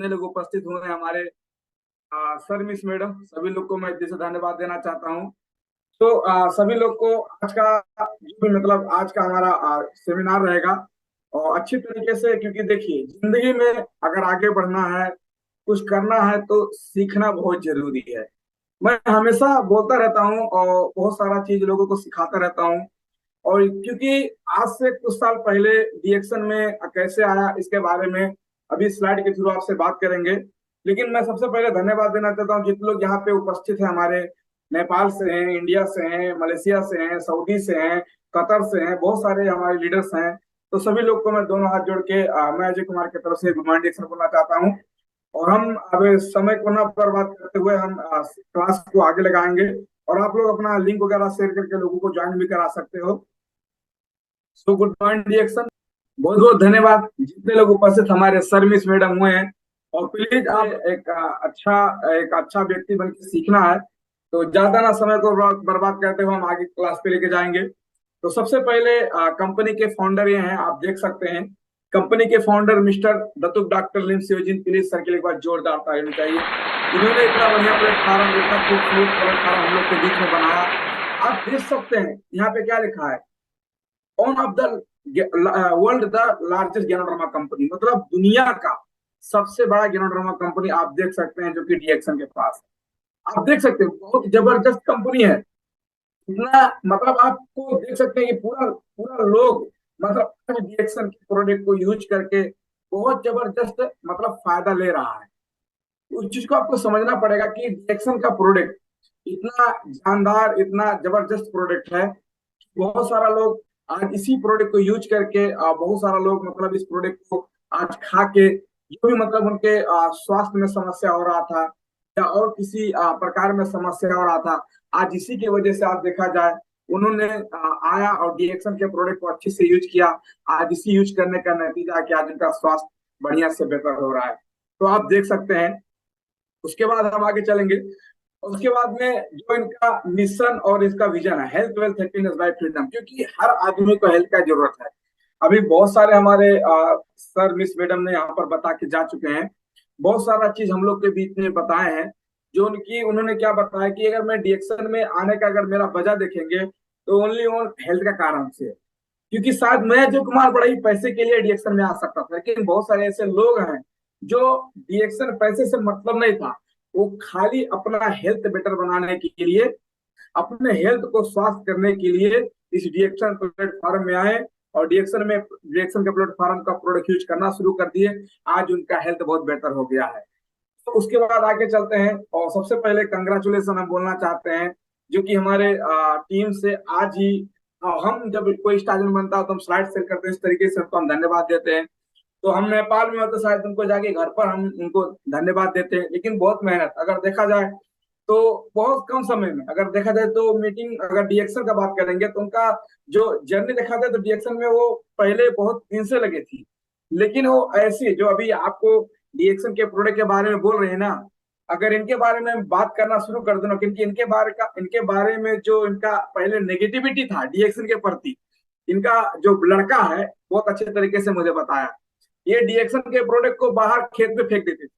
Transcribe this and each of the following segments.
जितने लोग उपस्थित हुए हैं हमारे सर मिस मैडम, सभी लोग को मैं दिल से धन्यवाद देना चाहता हूँ। तो सभी लोग को आज का जो भी मतलब आज का हमारा सेमिनार रहेगा और अच्छी तरीके से, क्योंकि देखिए जिंदगी में अगर आगे बढ़ना है, कुछ करना है तो सीखना बहुत जरूरी है। मैं हमेशा बोलता रहता हूँ और बहुत सारा चीज लोगों को सिखाता रहता हूँ। और क्योंकि आज से कुछ साल पहले डीएक्शन में कैसे आया इसके बारे में अभी स्लाइड के थ्रू आपसे बात करेंगे। लेकिन मैं सबसे पहले धन्यवाद देना चाहता हूँ जितने लोग यहाँ पे उपस्थित हैं, हमारे नेपाल से हैं, इंडिया से हैं, मलेशिया से हैं, सऊदी से हैं, कतर से हैं, बहुत सारे हमारे लीडर्स हैं। तो सभी लोग को मैं दोनों हाथ जोड़ के मैं अजय कुमार की तरफ से गुड मॉर्निंग डिक्शन बोलना चाहता हूँ। और हम अब समय को ना बर्बाद करते हुए हम क्लास को आगे लगाएंगे। और आप लोग अपना लिंक वगैरह शेयर करके लोगों को ज्वाइन भी करा सकते हो। सो गुड मॉर्निंग डिएक्शन, बहुत बहुत धन्यवाद जितने लोग उपस्थित हमारे सर मिस मैडम हुए हैं। और प्लीज आप एक अच्छा व्यक्ति बन के सीखना है, तो ज्यादा ना समय को बर्बाद करते हुए हम आगे क्लास पे लेके जाएंगे। तो सबसे पहले कंपनी के फाउंडर ये हैं, आप देख सकते हैं कंपनी के founder mister Datuk doctor Lim Siow Jin. Please sir के लिए एक बार जोरदार ताली होनी चाहिए। इन्होंने इतना बढ़िया प्लेटफॉर्म, इतना खूबसूरत प्लेटफॉर्म हम लोग के बीच में बनाया। आप देख सकते हैं यहाँ पे क्या लिखा है, one of the world the largest ganoderma company, मतलब दुनिया का सबसे बड़ा गैनोडर्मा कंपनी आप देख सकते हैं जो कि डीएक्शन के पास है। आप देख सकते हैं बहुत जबरदस्त कंपनी है। इतना मतलब आपको देख सकते हैं कि पूरा पूरा लोग मतलब डीएक्शन के प्रोडक्ट को यूज करके बहुत जबरदस्त मतलब फायदा ले रहा है। उस चीज को आपको समझना पड़ेगा कि डीएक्शन का प्रोडक्ट इतना जानदार, इतना जबरदस्त प्रोडक्ट है। बहुत सारा लोग आज इसी प्रोडक्ट को यूज करके बहुत सारा लोग मतलब इस प्रोडक्ट को आज खा के जो भी मतलब उनके स्वास्थ्य में समस्या हो रहा था या और किसी प्रकार में समस्या हो रहा था, आज इसी की वजह से आज देखा जाए उन्होंने आया और डीएक्शन के प्रोडक्ट को अच्छे से यूज किया। आज इसी यूज करने का नतीजा है कि आज उनका स्वास्थ्य बढ़िया से बेहतर हो रहा है। तो आप देख सकते हैं। उसके बाद हम आगे चलेंगे। उसके बाद में जो इनका मिशन और इसका विजन है, health wealth happiness bye freedom, क्योंकि हर आदमी को हेल्थ का जरूरत है। अभी बहुत सारे हमारे सर मिस मैडम ने यहाँ पर बता के जा चुके हैं। बहुत सारा चीज हम लोग के बीच में बताए हैं। जो उनकी उन्होंने क्या बताया कि अगर मैं डीएक्शन में आने का अगर मेरा वजह देखेंगे तो ओनली ऑन हेल्थ का कारण से है। क्योंकि शायद मैं जो कुमार बड़ा ही पैसे के लिए डीएक्शन में आ सकता था, लेकिन बहुत सारे ऐसे लोग हैं जो डीएक्शन पैसे से मतलब नहीं था, वो खाली अपना हेल्थ बेटर बनाने के लिए, अपने हेल्थ को स्वास्थ्य करने के लिए इस डीएक्शन प्लेटफॉर्म में आए और डीएक्शन के प्लेटफॉर्म का प्रोडक्ट यूज करना शुरू कर दिए। आज उनका हेल्थ बहुत बेहतर हो गया है। तो उसके बाद आगे चलते हैं और सबसे पहले कंग्रेचुलेसन हम बोलना चाहते हैं जो कि हमारे टीम से आज ही हम जब कोई स्टार्टिंग बनता है तो हम स्लाइड शेयर करते हैं, इस तरीके से उनको हम धन्यवाद देते हैं। तो हम नेपाल में होते शायद उनको जाके घर पर हम उनको धन्यवाद देते हैं, लेकिन बहुत मेहनत अगर देखा जाए तो बहुत कम समय में अगर देखा जाए तो मीटिंग अगर डीएक्शन का बात करेंगे तो उनका जो जर्नी देखा जाए तो डीएक्शन में वो पहले बहुत दिन से लगे थी। लेकिन वो ऐसी जो अभी आपको डीएक्शन के प्रोडक्ट के बारे में बोल रहे हैं ना, अगर इनके बारे में बात करना शुरू कर दो ना, क्योंकि इनके बारे में जो इनका पहले नेगेटिविटी था डीएक्शन के प्रति, इनका जो लड़का है बहुत अच्छे तरीके से मुझे बताया। ये डीएक्शन के प्रोडक्ट को बाहर खेत में फेंक देते थे।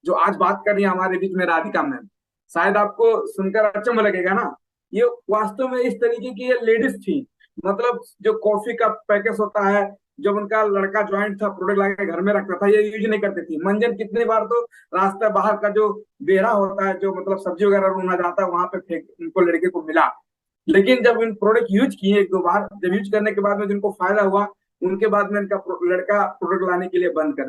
जो आज बात कर रही है हमारे बीच में राधिका मैम, शायद आपको सुनकर अचंभ लगेगा ना, ये वास्तव में इस तरीके की ये लेडीज थी। मतलब जो कॉफी का पैकेट होता है, जब उनका लड़का ज्वाइंट था प्रोडक्ट लाके घर में रखता था, ये यूज नहीं करती थी। मंजन कितनी बार तो रास्ता बाहर का जो बेड़ा होता है, जो मतलब सब्जी वगैरह रूना जाता है, वहां पे फेंक उनको लड़के को मिला। लेकिन जब इन प्रोडक्ट यूज किए एक दो बार, जब यूज करने के बाद में जिनको फायदा हुआ, उनके बाद में इनका लड़का प्रोडक्ट लाने के लिए बंद कर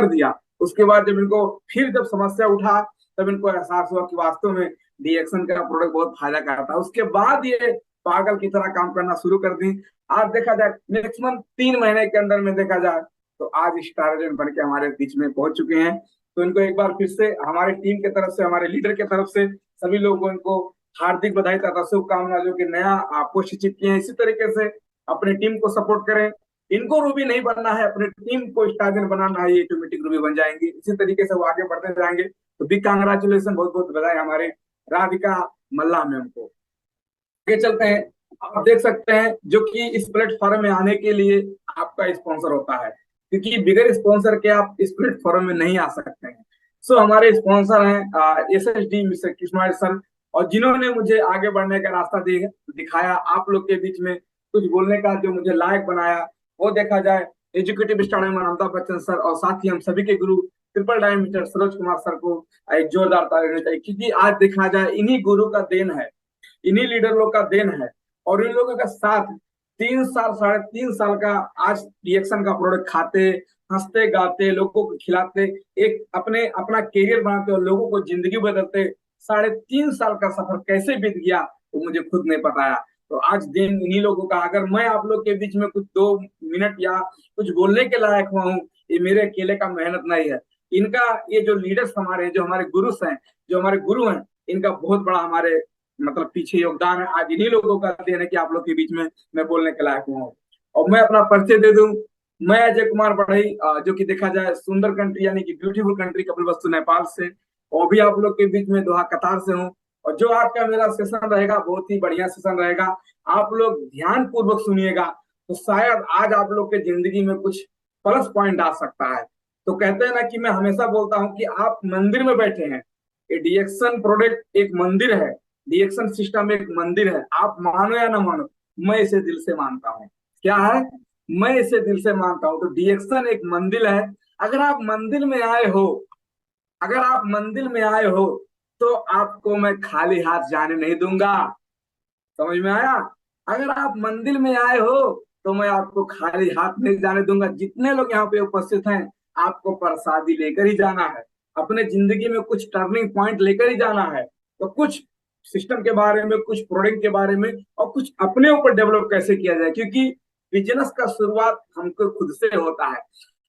दिया। उसके बाद जब इनको फिर जब समस्या उठा तब इनको एहसास हुआ कि वास्तव में डीएक्शन का प्रोडक्ट बहुत फायदा करता है। उसके बाद ये पागल की तरह काम करना शुरू कर दी। आज देखा जाए मैक्सिमम 3 महीने के अंदर में देखा जाए तो आज स्टार एजेंट बन के हमारे बीच में पहुंच चुके हैं। तो इनको एक बार फिर से हमारे टीम की तरफ से, हमारे लीडर की तरफ से सभी लोगों को इनको हार्दिक बधाई तथा शुभकामना, जो कि नया पोस्ट किए हैं। इसी तरीके से अपनी टीम को सपोर्ट करें। इनको रूबी नहीं बनना है, अपनी टीम को स्टार बनाना है, ये ऑटोमेटिक रूबी बन जाएंगे। इसी तरीके से वो आगे बढ़ते जाएंगे। तो बिग कांग्रेचुलेसन, बहुत बहुत बधाई हमारे राधिका मल्ला मैम को। आगे चलते हैं। आप देख सकते हैं जो कि इस प्लेटफॉर्म में आने के लिए आपका स्पॉन्सर होता है, क्योंकि बिगर स्पॉन्सर के आप इस प्लेटफॉर्म में नहीं आ सकते हैं। सो हमारे स्पॉन्सर हैं SSD मिस्टर कृष्णा सर, और जिन्होंने मुझे आगे बढ़ने का रास्ता दिखाया, आप लोग के बीच में कुछ बोलने का जो मुझे लायक बनाया। वो देखा जाए एजुकेटिव स्टार में अमिताभ बच्चन सर, और साथ ही हम सभी के गुरु triple diamond mister Saroj Kumar sir को एक जोरदार ताली देनी चाहिए, क्योंकि आज देखा जाए इन्हीं गुरु का देन है, इन्हीं लीडर लोग का देन है। और इन लोगों का साथ 3 साल 3.5 साल का आज रिएक्शन का प्रोडक्ट खाते, हंसते गाते, लोगों को खिलाते, एक अपने अपना करियर बनाते और लोगों को जिंदगी बदलते 3.5 साल का सफर कैसे बीत गया वो मुझे खुद नहीं बताया। तो आज दिन इन्हीं लोगों का, अगर मैं आप लोग के बीच में कुछ 2 मिनट या कुछ बोलने के लायक हुआ हूँ, ये मेरे अकेले का मेहनत नहीं है। इनका, ये जो लीडर्स हमारे, जो हमारे गुरुस हैं, जो हमारे गुरु हैं, इनका बहुत बड़ा हमारे मतलब पीछे योगदान है। आज इन्हीं लोगों का देन है कि आप लोग के बीच में मैं बोलने के लायक हूँ। और मैं अपना परिचय दे दूं, मैं अजय कुमार बढ़ई, जो कि देखा जाए सुंदर कंट्री यानी कि ब्यूटीफुल कंट्री कपिलवस्तु नेपाल से, और भी आप लोग के बीच में दोहा कतार से हूँ। और जो आज का मेरा सेशन रहेगा बहुत ही बढ़िया सेशन रहेगा, आप लोग ध्यान पूर्वक सुनिएगा, तो शायद आज आप लोग के जिंदगी में कुछ प्लस पॉइंट आ सकता है। तो कहते हैं ना कि मैं हमेशा बोलता हूँ कि आप मंदिर में बैठे हैं, ये डीएक्शन प्रोडक्ट एक मंदिर है, डीएक्शन सिस्टम एक मंदिर है। आप मानो या ना मानो, मैं इसे दिल से मानता हूँ। क्या है? मैं इसे दिल से मानता हूँ। तो डीएक्शन एक मंदिर है। अगर आप मंदिर में आए हो, अगर आप मंदिर में आए हो, तो आपको मैं खाली हाथ जाने नहीं दूंगा। समझ में आया? अगर आप मंदिर में आए हो तो मैं आपको खाली हाथ नहीं जाने दूंगा। जितने लोग यहाँ पे उपस्थित हैं, आपको प्रसादी लेकर ही जाना है, अपने जिंदगी में कुछ टर्निंग पॉइंट लेकर ही जाना है। तो कुछ सिस्टम के बारे में, कुछ प्रोडक्ट के बारे में, और कुछ अपने ऊपर डेवलप कैसे किया जाए, क्योंकि बिजनेस का शुरुआत हमको खुद से होता है।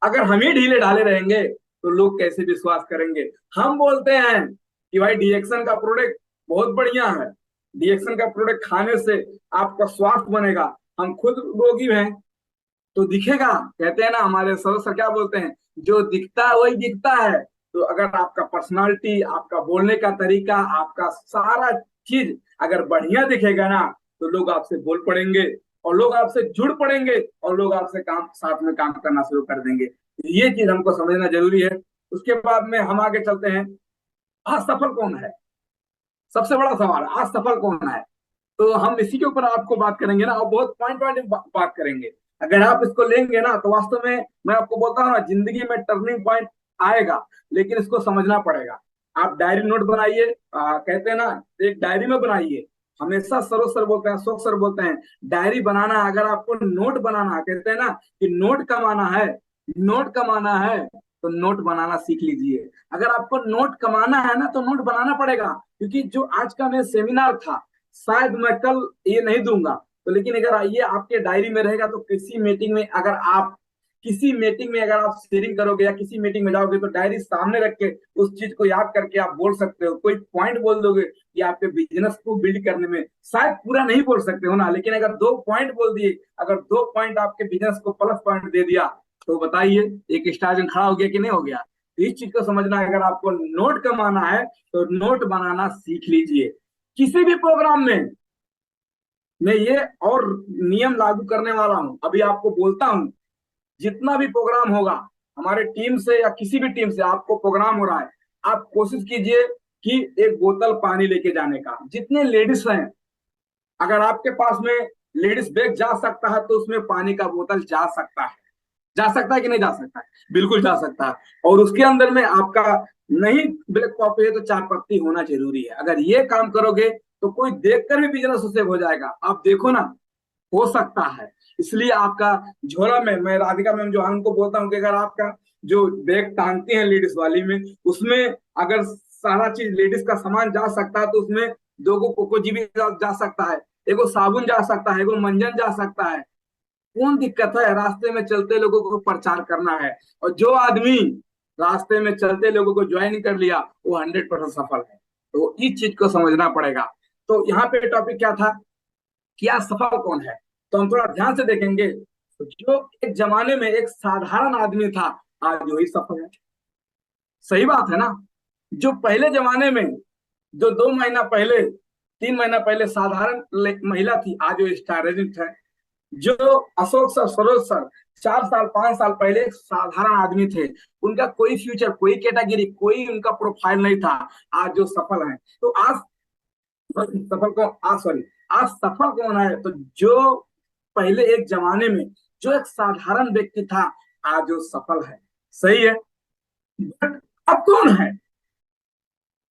अगर हम ही ढीले ढाले रहेंगे तो लोग कैसे विश्वास करेंगे? हम बोलते हैं कि भाई डीएक्शन का प्रोडक्ट बहुत बढ़िया है, डीएक्शन का प्रोडक्ट खाने से आपका स्वास्थ्य बनेगा। हम खुद रोगी हैं तो दिखेगा, कहते हैं ना हमारे सर क्या बोलते हैं, जो दिखता है वही दिखता है। तो अगर आपका पर्सनालिटी, आपका बोलने का तरीका, आपका सारा चीज अगर बढ़िया दिखेगा ना, तो लोग आपसे बोल पड़ेंगे, और लोग आपसे जुड़ पड़ेंगे, और लोग आपसे काम, साथ में काम करना शुरू कर देंगे। ये चीज हमको समझना जरूरी है। उसके बाद में हम आगे चलते हैं। असफल कौन है? सबसे बड़ा सवाल, आज सफल कौन है? तो हम इसी के ऊपर आपको बात करेंगे ना, और बहुत पॉइंट पॉइंट बात करेंगे। अगर आप इसको लेंगे ना, तो वास्तव में मैं आपको बोलता हूँ ना, जिंदगी में टर्निंग पॉइंट आएगा, लेकिन इसको समझना पड़ेगा। आप डायरी नोट बनाइए, कहते हैं ना, एक डायरी में बनाइए। हमेशा सरोज सर बोलते हैं, अशोक सर बोलते हैं, डायरी बनाना, अगर आपको नोट बनाना, कहते हैं ना कि नोट कमाना है, नोट कमाना है, तो नोट बनाना सीख लीजिए। अगर आपको नोट कमाना है ना, तो नोट बनाना पड़ेगा। क्योंकि जो आज का मेरा सेमिनार था, शायद मैं कल ये नहीं दूंगा, तो लेकिन अगर ये आपके डायरी में रहेगा, तो किसी मीटिंग में अगर आप, किसी मीटिंग में अगर आप शेयरिंग करोगे या किसी मीटिंग में जाओगे, तो डायरी सामने रख के उस चीज को याद करके आप बोल सकते हो। कोई पॉइंट बोल दोगे कि आपके बिजनेस को बिल्ड करने में, शायद पूरा नहीं बोल सकते हो ना, लेकिन अगर 2 पॉइंट बोल दिए, अगर 2 पॉइंट आपके बिजनेस को प्लस पॉइंट दे दिया, तो बताइए एक स्टार खड़ा हो गया कि नहीं हो गया? इस चीज को समझना है। अगर आपको नोट कमाना है, तो नोट बनाना सीख लीजिए। किसी भी प्रोग्राम में मैं ये और नियम लागू करने वाला हूं, अभी आपको बोलता हूं, जितना भी प्रोग्राम होगा हमारे टीम से या किसी भी टीम से, आपको प्रोग्राम हो रहा है, आप कोशिश कीजिए कि एक बोतल पानी लेके जाने का। जितने लेडीज हैं, अगर आपके पास में लेडीज बैग जा सकता है, तो उसमें पानी का बोतल जा सकता है। जा सकता है कि नहीं जा सकता है? बिल्कुल जा सकता है। और उसके अंदर में आपका, नहीं ब्लैक कॉफी है तो चाय पत्ती होना जरूरी है। अगर ये काम करोगे तो कोई देखकर भी बिजनेस उससे हो जाएगा। आप देखो ना, हो सकता है। इसलिए आपका झोला में, मैं राधिका मैम जो हमको बोलता हूँ कि अगर आपका जो बैग टांगती है लेडीज वाली में, उसमें अगर सारा चीज लेडीज का सामान जा सकता है, तो उसमें 2 कोको जी भी जा सकता है, एगो साबुन जा सकता है, एगो मंजन जा सकता है। कौन दिक्कत है? रास्ते में चलते लोगों को प्रचार करना है। और जो आदमी रास्ते में चलते लोगों को ज्वाइन कर लिया, वो 100% सफल है। तो इस चीज को समझना पड़ेगा। तो यहाँ पे टॉपिक क्या था, क्या सफल कौन है? तो हम थोड़ा ध्यान से देखेंगे। तो जो एक जमाने में एक साधारण आदमी था, आज वही सफल है। सही बात है ना? जो पहले जमाने में, जो 2 महीना पहले, 3 महीना पहले साधारण महिला थी, आज वो स्टाररिस्ट है। जो अशोक सर, सरोज सर 4 साल 5 साल पहले एक साधारण आदमी थे, उनका कोई फ्यूचर, कोई कैटेगरी, कोई उनका प्रोफाइल नहीं था। आज जो सफल है, तो आज सफल कौन, आज सॉरी, आज सफल कौन है? तो जो पहले एक जमाने में जो एक साधारण व्यक्ति था, आज जो सफल है। सही है। बट आप कौन है?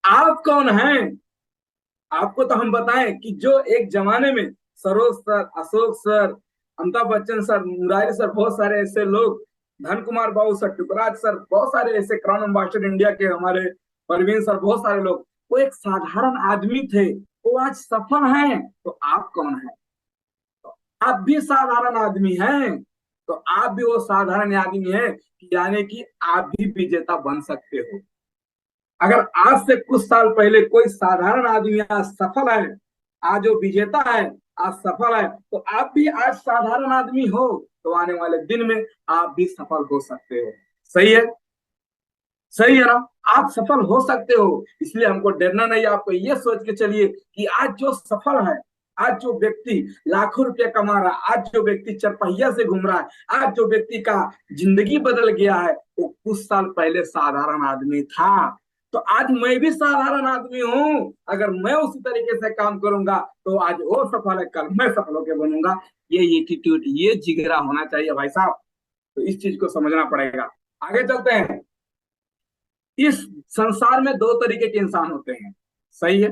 आप कौन है? आपको तो हम बताएं कि जो एक जमाने में Saroj sir, Ashok sir, Amitabh Bachchan sir, Murari sir, बहुत सारे ऐसे लोग, धन कुमार बाबू सर, टुकराज सर, बहुत सारे ऐसे क्राउन एम्बेसडर इंडिया के हमारे परवीन सर, बहुत सारे लोग, वो एक साधारण आदमी थे, वो आज सफल हैं। तो आप कौन है? आप भी साधारण आदमी हैं। तो आप भी वो साधारण आदमी है, यानी कि आप भी विजेता बन सकते हो। अगर आज से कुछ साल पहले कोई साधारण आदमी आज सफल है, आज जो विजेता है, आज सफल है, तो आप भी आज साधारण आदमी हो, तो आने वाले दिन में आप भी सफल हो सकते हो। सही है। सही है ना? आप सफल हो सकते हो, इसलिए हमको डरना नहीं। आपको ये सोच के चलिए कि आज जो सफल है, आज जो व्यक्ति लाखों रुपए कमा रहा है, आज जो व्यक्ति चरपहिया से घूम रहा है, आज जो व्यक्ति का जिंदगी बदल गया है, वो कुछ साल पहले साधारण आदमी था। तो आज मैं भी साधारण आदमी हूं। अगर मैं उसी तरीके से काम करूंगा, तो आज वो सफल है, कल मैं सफल होकर बनूंगा। ये एटीट्यूड, ये जिगरा होना चाहिए भाई साहब। तो इस चीज को समझना पड़ेगा। आगे चलते हैं। इस संसार में दो तरीके के इंसान होते हैं। सही है।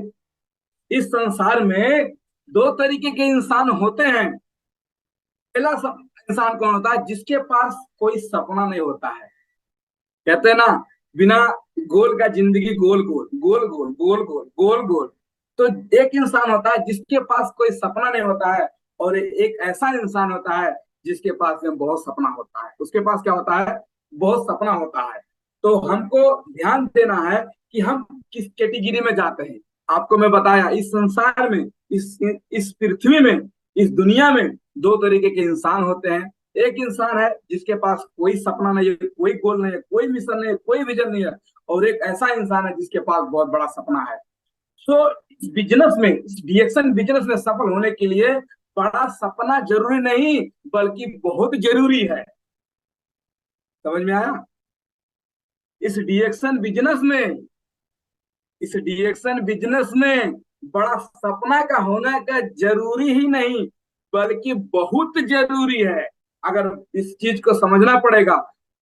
इस संसार में दो तरीके के इंसान होते हैं। पहला इंसान कौन होता है? जिसके पास कोई सपना नहीं होता है। कहते हैं ना, बिना गोल का जिंदगी गोल गोल, गोल गोल, गोल गोल, गोल गोल। तो एक इंसान होता है जिसके पास कोई सपना नहीं होता है, और एक ऐसा इंसान होता है जिसके पास में बहुत सपना होता है। उसके पास क्या होता है? बहुत सपना होता है। तो हमको ध्यान देना है कि हम किस कैटेगरी में जाते हैं। आपको मैं बताया, इस संसार में, इस पृथ्वी में, इस दुनिया में दो तरीके के इंसान होते हैं। एक इंसान है जिसके पास कोई सपना नहीं है, कोई गोल नहीं है, कोई मिशन नहीं है, कोई विजन नहीं है। और एक ऐसा इंसान है जिसके पास बहुत बड़ा सपना है। सो बिजनेस में, डीएक्शन बिजनेस में सफल होने के लिए बड़ा सपना जरूरी नहीं, बल्कि बहुत जरूरी है। समझ में आया? इस डीएक्शन बिजनेस में, इस डीएक्शन बिजनेस में बड़ा सपना का होना का जरूरी ही नहीं, बल्कि बहुत जरूरी है। अगर इस चीज को समझना पड़ेगा,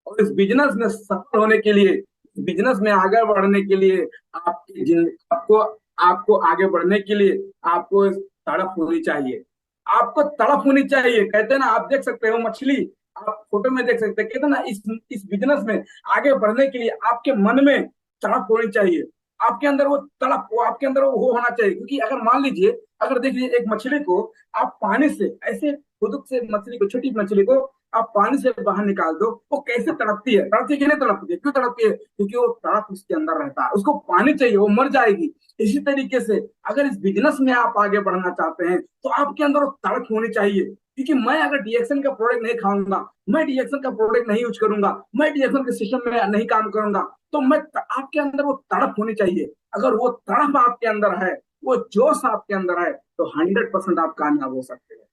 और इस बिजनेस में सफल होने के लिए, बिजनेस में आगे बढ़ने के लिए, आपको आपको आगे बढ़ने के लिए आपको तड़प होनी चाहिए। आपको तड़प होनी चाहिए। कहते हैं ना, आप देख सकते हो मछली, आप फोटो में देख सकते हैं। कहते हैं ना, इस बिजनेस में आगे बढ़ने के लिए आपके मन में तड़प होनी चाहिए। आपके अंदर वो तड़प, वो आपके अंदर वो होना चाहिए। क्योंकि अगर मान लीजिए, अगर देख लीजिए एक मछली को आप पानी से ऐसे खुद से, मछली को, छोटी मछली को आप पानी से बाहर निकाल दो, वो कैसे तड़पती है? तड़पती है कि नहीं तड़पती है? क्यों तड़पती है? क्योंकि वो तड़प उसके अंदर रहता है, उसको पानी चाहिए, वो मर जाएगी। इसी तरीके से अगर इस बिजनेस में आप आगे बढ़ना चाहते हैं, तो आपके अंदर वो तड़प होनी चाहिए। क्योंकि मैं अगर डीएक्शन का प्रोडक्ट नहीं खाऊंगा, मैं डीएक्शन का प्रोडक्ट नहीं यूज करूंगा, मैं डीएक्शन के सिस्टम में नहीं काम करूंगा, तो मैं, आपके अंदर वो तड़प होनी चाहिए। अगर वो तड़प आपके अंदर है, वो जोश आपके अंदर है, तो 100% आप कामयाब हो सकते हैं।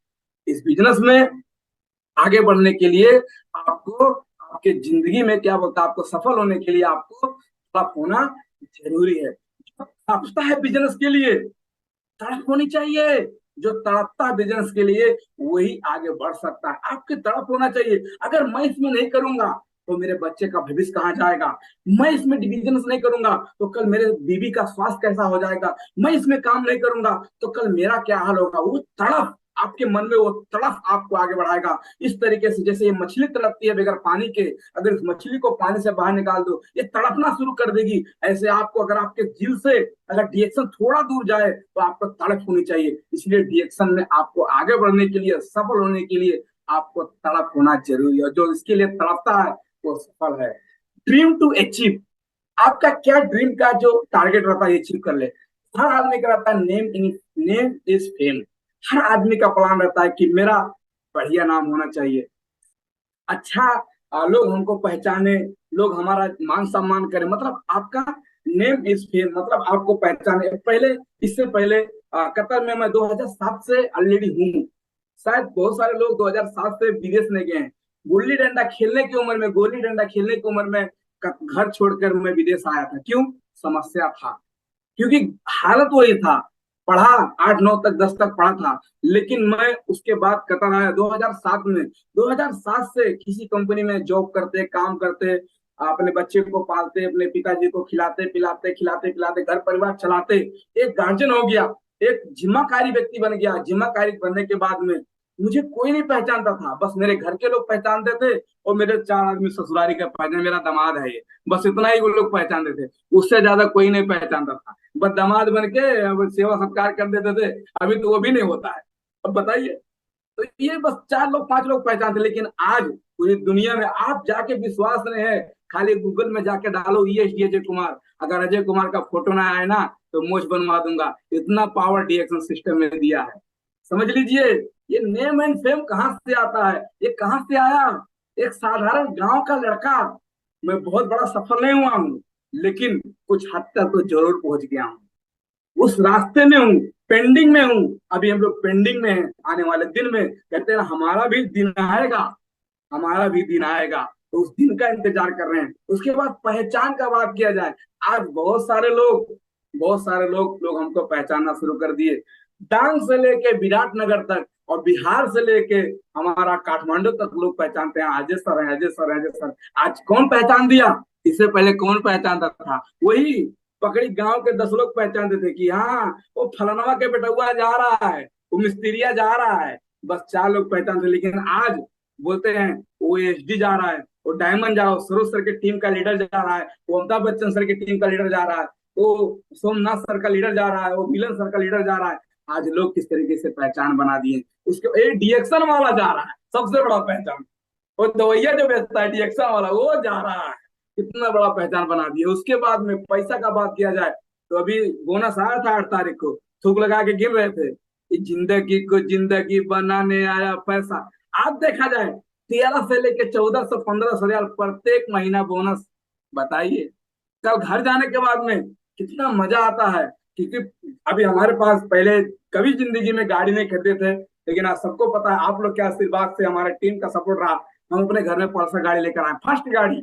इस बिजनेस में आगे बढ़ने के लिए आपको, आपके जिंदगी में क्या बोलता है, आपको सफल होने के लिए आपको तड़प होना जरूरी है। जो तड़पता है बिजनेस के लिए, तड़प होनी चाहिए। जो तड़पता है बिजनेस के लिए, वही आगे बढ़ सकता है। आपके तड़प होना चाहिए। अगर मैं इसमें नहीं करूंगा, तो मेरे बच्चे का भविष्य कहाँ जाएगा? मैं इसमें बिजनेस नहीं करूंगा, तो कल मेरे बीवी का स्वास्थ्य कैसा हो जाएगा? मैं इसमें काम नहीं करूंगा, तो कल मेरा क्या हाल होगा? वो तड़प आपके मन में, वो तड़प आपको आगे बढ़ाएगा। इस तरीके से जैसे ये मछली तड़पती है बगैर पानी के, अगर इस मछली को पानी से बाहर निकाल दो, ये तड़पना शुरू कर देगी। ऐसे आपको, अगर आपके दिल से अगर डीएक्शन थोड़ा दूर जाए, तो आपको तड़प होनी चाहिए। इसलिए डीएक्शन में आपको आगे बढ़ने के लिए, सफल होने के लिए आपको तड़प होना जरूरी है। जो इसके लिए तड़पता है, वो सफल है। ड्रीम टू अचीव, आपका क्या ड्रीम का जो टारगेट रहता है, अचीव कर ले। हर आदमी का रहता है नेम इज फेम। हर आदमी का प्लान रहता है कि मेरा बढ़िया नाम होना चाहिए, अच्छा, लोग हमको पहचाने, लोग हमारा मान सम्मान करें। मतलब आपका नेम इज फेम, मतलब आपको पहचाने। पहले, इससे पहले कतर में मैं 2007 से ऑलरेडी हूँ। शायद बहुत सारे लोग 2007 से विदेश में गए हैं। गुल्ली डंडा खेलने की उम्र में, गोली डंडा खेलने की उम्र में घर छोड़कर मैं विदेश आया था। क्यों? समस्या था, क्योंकि हालत वही था। पढ़ा, 8 9 तक 10 तक पढ़ा था, लेकिन मैं उसके बाद कतर आया 2007 में। 2007 से किसी कंपनी में जॉब करते, काम करते, अपने बच्चे को पालते, अपने पिताजी को खिलाते पिलाते, खिलाते पिलाते, घर परिवार चलाते, एक गार्जियन हो गया, एक जिम्मेदारी व्यक्ति बन गया। जिम्मेदारी बनने के बाद में मुझे कोई नहीं पहचानता था, बस मेरे घर के लोग पहचानते थे, और मेरे 4 आदमी ससुरारी का पहचान, मेरा दामाद है ये, बस इतना ही वो लोग पहचानते थे। उससे ज्यादा कोई नहीं पहचानता था। बस दामाद बन के अब सेवा सत्कार कर देते थे। अभी तो वो भी नहीं होता है। अब बताइए, तो ये बस 4 लोग 5 लोग पहचानते, लेकिन आज पूरी दुनिया में आप जाके विश्वास नहीं है, खाली गूगल में जाके डालो ईएसडी अजय कुमार, अगर अजय कुमार का फोटो ना आए ना तो मोच बनवा दूंगा। इतना पावर डीएक्शन सिस्टम में दिया है, समझ लीजिए। ये नेम एंड फेम कहाँ से आता है, ये कहाँ से आया? एक साधारण गांव का लड़का, मैं बहुत बड़ा सफल नहीं हुआ हूँ, लेकिन कुछ हद तक तो जरूर पहुंच गया हूँ। उस रास्ते में हूँ, पेंडिंग में हूँ। अभी हम लोग पेंडिंग में हैं, आने वाले दिन में कहते हैं हमारा भी दिन आएगा, हमारा भी दिन आएगा, तो उस दिन का इंतजार कर रहे हैं। उसके बाद पहचान का बात किया जाए, आज बहुत सारे लोग हमको पहचानना शुरू कर दिए। डांग से लेके विराटनगर तक और बिहार से लेके हमारा काठमांडू तक लोग पहचानते हैं, अजय सर है, अजय सर है, अजय सर। आज कौन पहचान दिया? इससे पहले कौन पहचानता था? वही पकड़ी गांव के 10 लोग पहचानते थे कि हाँ वो फलानवा के बेटुआ जा रहा है, वो मिस्त्रिया जा रहा है। बस 4 लोग पहचानते, लेकिन आज बोलते हैं वो एचडी जा रहा है, वो डायमंड जा रहा है, सरोज सर के टीम का लीडर जा रहा है, वो अमिताभ बच्चन सर की टीम का लीडर जा रहा है, वो सोमनाथ सर का लीडर जा रहा है, वो मिलन सर का लीडर जा रहा है। आज लोग किस तरीके से पहचान बना दिए। उसके एक डिएक्शन वाला जा रहा है, सबसे बड़ा पहचान। वो दवैया जो बेचता है डिएक्शन वाला, वो जा रहा है, कितना बड़ा पहचान बना दिया। उसके बाद में पैसा का बात किया जाए, तो अभी बोनस आया था 8 तारीख को, थूक लगा के गिर रहे थे, जिंदगी को जिंदगी बनाने आया पैसा। आज देखा जाए 13 से लेके 1400 1500 रियाल प्रत्येक महीना बोनस। बताइए, कल घर जाने के बाद में कितना मजा आता है। क्योंकि अभी हमारे पास, पहले कभी जिंदगी में गाड़ी नहीं खरीदे थे, लेकिन आज सबको पता है, आप लोग के आशीर्वाद से, हमारे टीम का सपोर्ट रहा, हम अपने घर में पल्सर गाड़ी लेकर आए, फर्स्ट गाड़ी,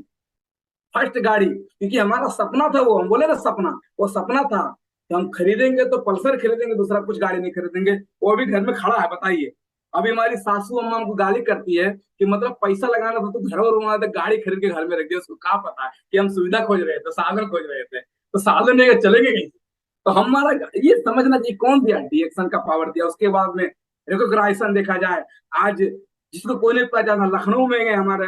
फर्स्ट गाड़ी। क्योंकि हमारा सपना था वो, हम बोले ना सपना, वो सपना था कि हम खरीदेंगे तो पल्सर खरीदेंगे, दूसरा कुछ गाड़ी नहीं खरीदेंगे। वो अभी घर में खड़ा है। बताइए, अभी हमारी सासू अम्मा हमको गाली करती है कि मतलब पैसा लगाना था तो घर और बनाना था, गाड़ी खरीद के घर में रख दिया। उसको क्या पता है कि हम सुविधा खोज रहे थे, साधन खोज रहे थे, तो साधन नहीं चलेंगे कहीं। तो हमारा ये समझना चाहिए कौन दिया, डीएक्शन का पावर दिया। उसके बाद में रिकॉग्नाइजेशन देखा जाए, आज जिसको कोई नहीं पहचाना, लखनऊ में गए हमारे,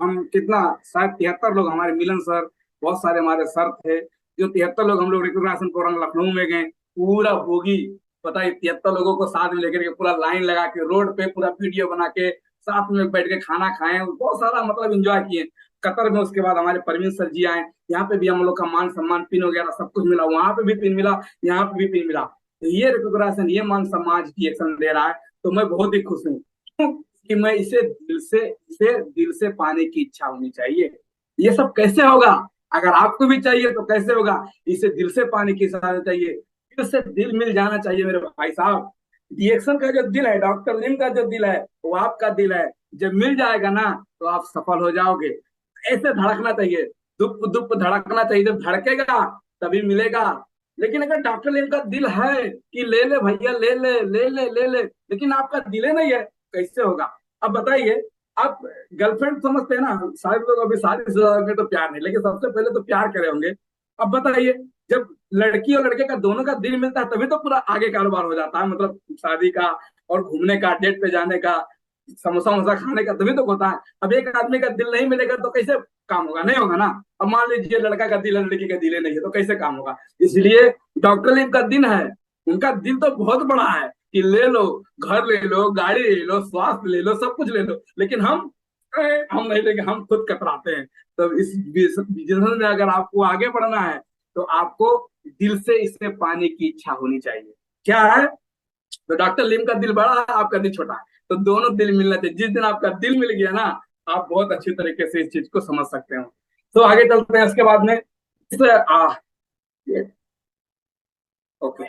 हम कितना, शायद 73 लोग, हमारे मिलन सर, बहुत सारे हमारे सर थे, जो 73 लोग हम लोग रिकॉग्नाइजेशन प्रोग्राम लखनऊ में गए, पूरा बोगी, पता है, 73 लोगों को साथ में लेकर के पूरा लाइन लगा के रोड पे पूरा वीडियो बना के साथ में बैठ के खाना खाए, बहुत सारा मतलब इंजॉय किए कतर में। उसके बाद हमारे परवीन सर जी आए, यहाँ पे भी हम लोग का मान सम्मान, पिन वगैरह सब कुछ मिला, वहां पे भी पिन मिला, यहाँ पे भी पिन मिला। तो ये रिकॉग्नाइजेशन, ये मान सम्मान डीएक्शन दे रहा है, तो मैं बहुत ही खुश हूँ कि मैं इसे दिल से पाने की इच्छा होनी चाहिए। ये सब कैसे होगा? अगर आपको भी चाहिए तो कैसे होगा? इसे दिल से पाने की इच्छा होनी चाहिए, दिल से दिल मिल जाना चाहिए मेरे भाई साहब। डीएक्शन का जो दिल है, डॉक्टर लिम का जो दिल है, वो आपका दिल है। जब मिल जाएगा ना तो आप सफल हो जाओगे। ऐसे धड़कना चाहिए, दुप दुप धड़कना चाहिए, जब धड़केगा तभी मिलेगा। लेकिन अगर डॉक्टर लिम का दिल है कि ले ले भैया, ले ले ले ले ले ले, लेकिन आपका दिल ही नहीं है, कैसे होगा? अब बताइए, आप गर्लफ्रेंड समझते हैं ना, सारे लोग अभी शादी में तो प्यार नहीं, लेकिन सबसे पहले तो प्यार करे होंगे। अब बताइए, जब लड़की और लड़के का दोनों का दिल मिलता है तभी तो पूरा आगे कारोबार हो जाता है, मतलब शादी का और घूमने का, डेट पे जाने का, समोसा वमोसा खाने का, तभी तो होता है। अब एक आदमी का दिल नहीं मिलेगा तो कैसे काम होगा? नहीं होगा ना। अब मान लीजिए लड़का का दिल है, लड़की का दिल नहीं है, तो कैसे काम होगा? इसलिए डॉक्टर लिम का दिन है, उनका दिल तो बहुत बड़ा है कि ले लो, घर ले लो, गाड़ी ले लो, स्वास्थ्य ले लो, सब कुछ ले लो, लेकिन हम नहीं लेंगे, हम खुद कतराते हैं। तो इस बिजनेस में अगर आपको आगे बढ़ना है तो आपको दिल से इसे पाने की इच्छा होनी चाहिए। क्या है? तो डॉक्टर लिम का दिल बड़ा है, आपका दिल छोटा है, तो दोनों दिल मिलना चाहिए। जिस दिन आपका दिल मिल गया ना, आप बहुत अच्छी तरीके से इस चीज को समझ सकते हो। तो आगे चलते हैं इसके बाद में इस, ये, ओके,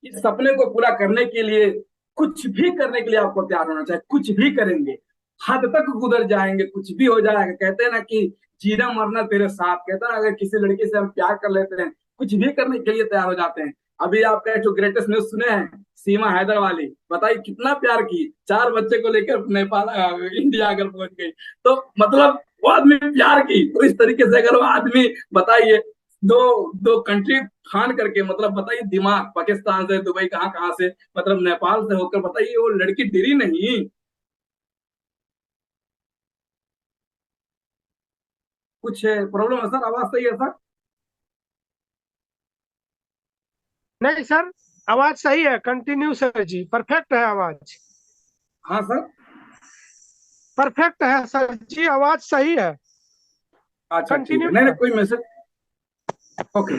इस सपने को पूरा करने के लिए कुछ भी करने के लिए आपको तैयार होना चाहिए, कुछ भी करेंगे, हद तक गुजर जाएंगे, कुछ भी हो जाएगा। कहते हैं ना कि जीना मरना तेरे साथ। कहते हैं ना, अगर किसी लड़की से हम प्यार कर लेते हैं, कुछ भी करने के लिए तैयार हो जाते हैं। अभी आपका जो ग्रेटेस्ट न्यूज सुने हैं, सीमा हैदर वाली, बताइए कितना प्यार की, 4 बच्चे को लेकर नेपाल इंडिया अगर पहुंच गई। तो मतलब वो आदमी प्यार की, तो इस तरीके से अगर वो आदमी, बताइए, दो दो कंट्री खान करके, मतलब बताइए दिमाग, पाकिस्तान से दुबई, कहाँ कहाँ से, मतलब नेपाल से होकर, बताइए वो लड़की डरी नहीं। कुछ प्रॉब्लम है सर? आवाज सही है सर? नहीं सर, आवाज सही है, कंटिन्यू सर जी, परफेक्ट है आवाज। हाँ सर। परफेक्ट है सर जी, आवाज सही है। अच्छा ठीक है, कंटिन्यू नहीं नहीं, सर। कोई मैसेज। ओके।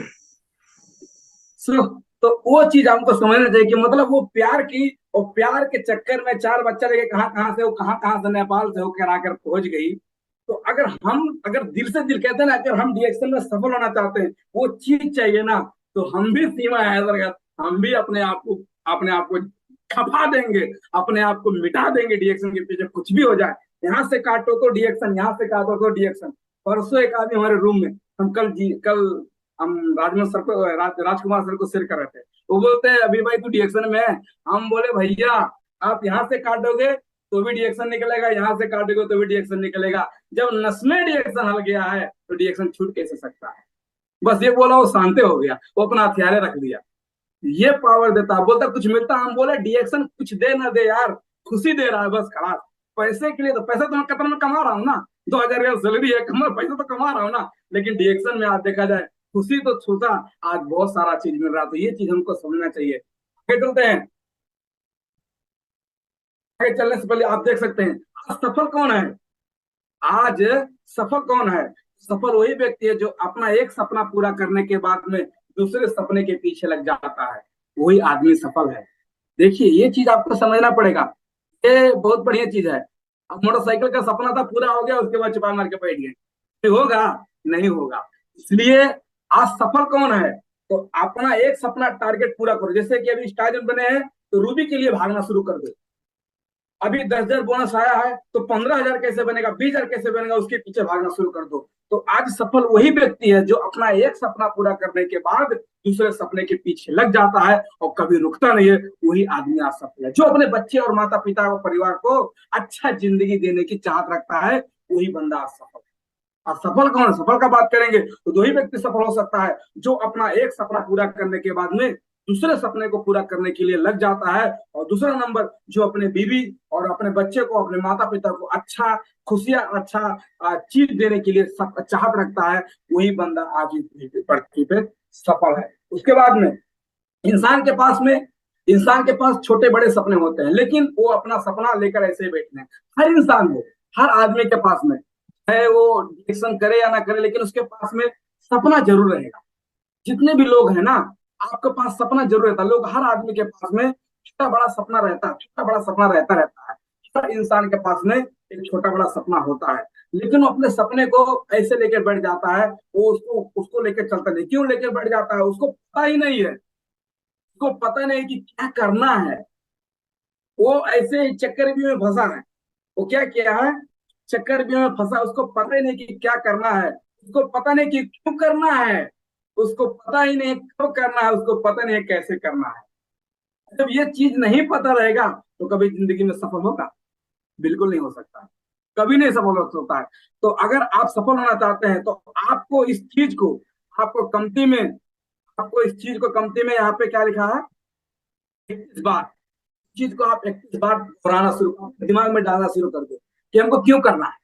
सो तो वो चीज हमको समझना चाहिए कि मतलब वो प्यार की, और प्यार के चक्कर में 4 बच्चा लेके कहाँ कहाँ से, वो कहाँ कहाँ से नेपाल से होकर आकर पहुंच गई। तो अगर हम, अगर दिल से दिल, कहते हैं ना, अगर हम डीएक्शन में सफल होना चाहते हैं, वो चीज चाहिए ना, तो हम भी सीमा हैदर, हम भी अपने आप को खपा देंगे, अपने आप को मिटा देंगे डीएक्शन के पीछे, कुछ भी हो जाए। यहाँ से काटो तो डीएक्शन, यहाँ से काटो तो डीएक्शन। परसों एक आदमी हमारे रूम में, कल हम राजमन सर को, राजकुमार सर को शेयर कर रहे थे। वो बोलते हैं अभी भाई तू डीएक्शन में है। हम बोले भैया, आप यहाँ से काटोगे तो भी डीएक्शन निकलेगा, यहाँ से काटोगे तो भी डीएक्शन निकलेगा। जब नस में डीएक्शन हल गया है तो डीएक्शन छूट कैसे सकता है? बस ये बोला, वो शांति हो गया, वो अपना हथियारे रख दिया। ये पावर देता है, बोलता कुछ मिलता। हम बोले डीएक्शन कुछ दे ना दे यार, खुशी दे रहा है बस, खलास। पैसे के लिए तो, पैसा तो मैं कतर में कमा रहा हूँ ना, 2,000 का सैलरी है, कमा, पैसा तो कमा रहा हूँ ना। लेकिन डीएक्शन में आज देखा जाए, खुशी तो छूटा, आज बहुत सारा चीज मिल रहा। तो ये चीज हमको समझना चाहिए। आगे चलते हैं। आगे चलने से पहले आप देख सकते हैं, आज सफल कौन है? आज सफल कौन है? सफल वही व्यक्ति है जो अपना एक सपना पूरा करने के बाद में दूसरे सपने के पीछे लग जाता है, वही आदमी सफल है। देखिए, ये चीज आपको समझना पड़ेगा। ये बहुत बढ़िया चीज है। अब मोटरसाइकिल का सपना था, पूरा हो गया, उसके बाद चुपा मार के बैठ गए, तो होगा? नहीं होगा। इसलिए आज सफल कौन है? तो अपना एक सपना टारगेट पूरा करो। जैसे कि अभी स्टार बने हैं, तो रूबी के लिए भागना शुरू कर दो। अभी 10,000 बोनस आया है, तो 15,000 कैसे बनेगा, 20,000 कैसे बनेगा, उसके पीछे भागना शुरू कर दो। तो आज सफल वही व्यक्ति है जो अपना एक सपना पूरा करने के बाद दूसरे सपने के पीछे लग जाता है और कभी रुकता नहीं है। वही आदमी आज सफल है। जो अपने बच्चे और माता पिता और परिवार को अच्छा जिंदगी देने की चाहत रखता है, वही बंदा आज सफल है। अब सफल कौन है? सफल का बात करेंगे तो दो ही व्यक्ति सफल हो सकता है, जो अपना एक सपना पूरा करने के बाद में दूसरे सपने को पूरा करने के लिए लग जाता है। और दूसरा नंबर, जो अपने बीवी और अपने बच्चे को, अपने माता पिता को अच्छा खुशियां, अच्छा चीज देने के लिए चाहत रखता है, वही बंदा आज इस पृथ्वी पे सफल है। उसके बाद में इंसान के पास में, इंसान के पास छोटे बड़े सपने होते हैं, लेकिन वो अपना सपना लेकर ऐसे ही बैठे हैं। हर इंसान में, हर आदमी के पास में है, वो डिस्कशन करे या ना करे, लेकिन उसके पास में सपना जरूर रहेगा। जितने भी लोग हैं ना, आपके पास सपना जरूर रहता है। लोग, हर आदमी के पास में छोटा बड़ा सपना रहता है, छोटा बड़ा सपना रहता रहता है। हर इंसान के पास में एक छोटा बड़ा सपना होता है, लेकिन वो अपने सपने को ऐसे लेकर बैठ जाता है, वो उसको उसको लेकर चलता नहीं। क्यों लेकर बैठ जाता है? उसको पता ही नहीं है, उसको पता नहीं कि क्या करना है। वो ऐसे ही चक्कर में फंसा है। वो क्या किया है? चक्कर में फंसा, उसको पता ही नहीं कि क्या करना है, उसको पता नहीं कि क्यों करना है, उसको पता ही नहीं कब करना है, उसको पता नहीं कैसे करना है। जब ये चीज नहीं पता रहेगा तो कभी जिंदगी में सफल होगा? बिल्कुल नहीं हो सकता, कभी नहीं सफल हो सकता है। तो अगर आप सफल होना चाहते हैं तो आपको इस चीज को, आपको कमती में, आपको इस चीज को कमती में, यहाँ पे क्या लिखा है, 21 बार, चीज को आप 21 बार दोहराना शुरू कर, दिमाग में डालना शुरू कर दो कि हमको क्यों करना है।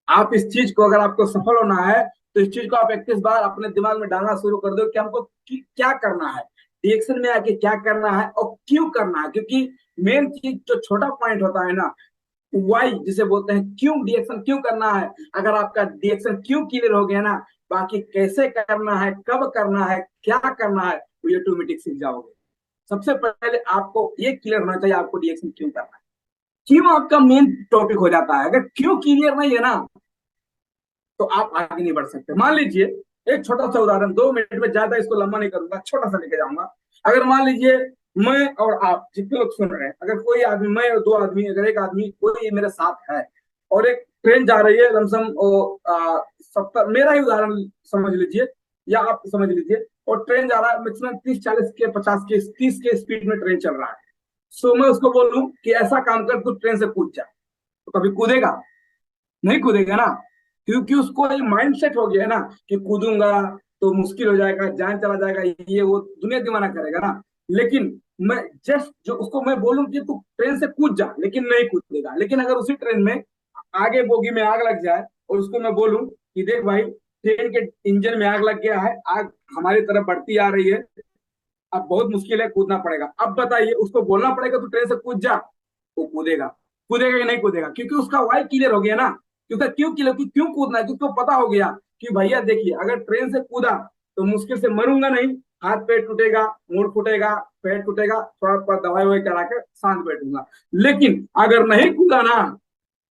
आप इस चीज को, अगर आपको सफल होना है, तो इस चीज को आप 21 बार अपने दिमाग में डालना शुरू कर दो कि हमको क्या करना है, रिएक्शन में आके क्या करना है और क्यों करना है। क्योंकि मेन चीज जो छोटा पॉइंट होता है ना, वाई जिसे बोलते हैं, क्यों, रिएक्शन क्यों करना है। अगर आपका रिएक्शन क्यों क्लियर हो गया ना, बाकी कैसे करना है, कब करना है, क्या करना है, वो ये ऑटोमेटिक सीख जाओगे। सबसे पहले आपको ये क्लियर होना चाहिए, आपको रिएक्शन क्यों करना है। क्यों आपका मेन टॉपिक हो जाता है। अगर क्यों क्लियर नहीं है ना, तो आप आगे नहीं बढ़ सकते। मान लीजिए, एक छोटा सा उदाहरण, 2 मिनट में, ज्यादा इसको लंबा नहीं करूंगा, छोटा सा लेके जाऊंगा। अगर मान लीजिए मैं और आप जितने लोग सुन रहे हैं, अगर कोई आदमी, मैं और दो आदमी, अगर एक आदमी कोई मेरे साथ है और एक ट्रेन जा रही है लमसम 70, मेरा ही उदाहरण समझ लीजिए या आप समझ लीजिए, और ट्रेन जा रहा है मैक्सिमम 30 40 के 50 के 30 के स्पीड में ट्रेन चल रहा है। सो मैं उसको बोलूं कि ऐसा काम कर, तू ट्रेन से कूद जा, तो कभी कूदेगा? नहीं कूदेगा ना, क्योंकि उसको ये माइंड सेट हो गया है ना कि कूदूंगा तो मुश्किल हो जाएगा, जान चला जाएगा, ये वो दुनिया दीवाना करेगा ना। लेकिन मैं जस्ट जो उसको मैं बोलूं कि तू ट्रेन से कूद जा, लेकिन नहीं कूदेगा। लेकिन अगर उसी ट्रेन में आगे बोगी में आग लग जाए और उसको मैं बोलूं कि देख भाई, ट्रेन के इंजन में आग लग गया है, आग हमारी तरफ बढ़ती आ रही है, अब बहुत मुश्किल है, कूदना पड़ेगा। अब बताइए, उसको बोलना पड़ेगा तू ट्रेन से कूद जा, वो कूदेगा? कूदेगा कि नहीं कूदेगा? क्योंकि उसका वाई क्लियर हो गया ना। क्योंकि क्यों क्लियर, क्यों कूदना है, क्योंकि उसको पता हो गया कि भैया देखिए, अगर ट्रेन से कूदा तो मुश्किल से मरूंगा नहीं, हाथ पैर टूटेगा, मुड़ फूटेगा, पैर टूटेगा, थोड़ा थोड़ा दवाई ववाई करा कर शांत बैठूंगा। लेकिन अगर नहीं कूदा ना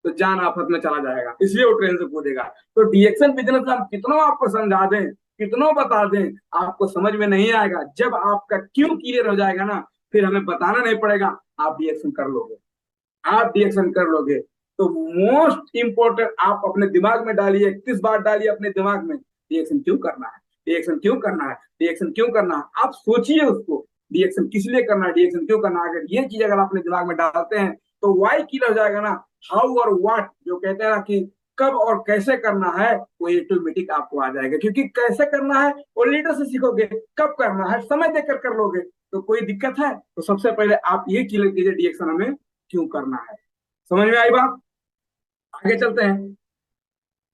तो जान आफत में चला जाएगा, इसलिए वो ट्रेन से कूदेगा। तो डीएक्शन बिजनेस में हम कितना आपको समझा दें, कितना बता दें, आपको समझ में नहीं आएगा। जब आपका क्यों क्लियर हो जाएगा ना, फिर हमें बताना नहीं पड़ेगा, आप डीएक्शन कर लोगे, आप डीएक्शन कर लोगे। तो मोस्ट इंपोर्टेंट आप अपने दिमाग में डालिए, 31 बार डालिए अपने दिमाग में, डीएक्शन क्यों करना है, डीएक्शन क्यों करना है, डीएक्शन क्यों करना है। आप सोचिए उसको, डीएक्शन किस लिए करना है, डीएक्शन क्यों करना है। अगर ये चीज अगर अपने दिमाग में डालते हैं तो वाई क्लियर हो जाएगा ना। हाउ और व्हाट जो कहते हैं ना कि कब और कैसे करना है, वो ऑटोमेटिक आपको आ जाएगा। क्योंकि कैसे करना है वो लीडर से सीखोगे, कब करना है समय देकर कर लोगे, तो कोई दिक्कत है? तो सबसे पहले आप ये क्लियर कीजिए डीएक्शन हमें क्यों करना है। समझ में आई बात? आगे चलते हैं।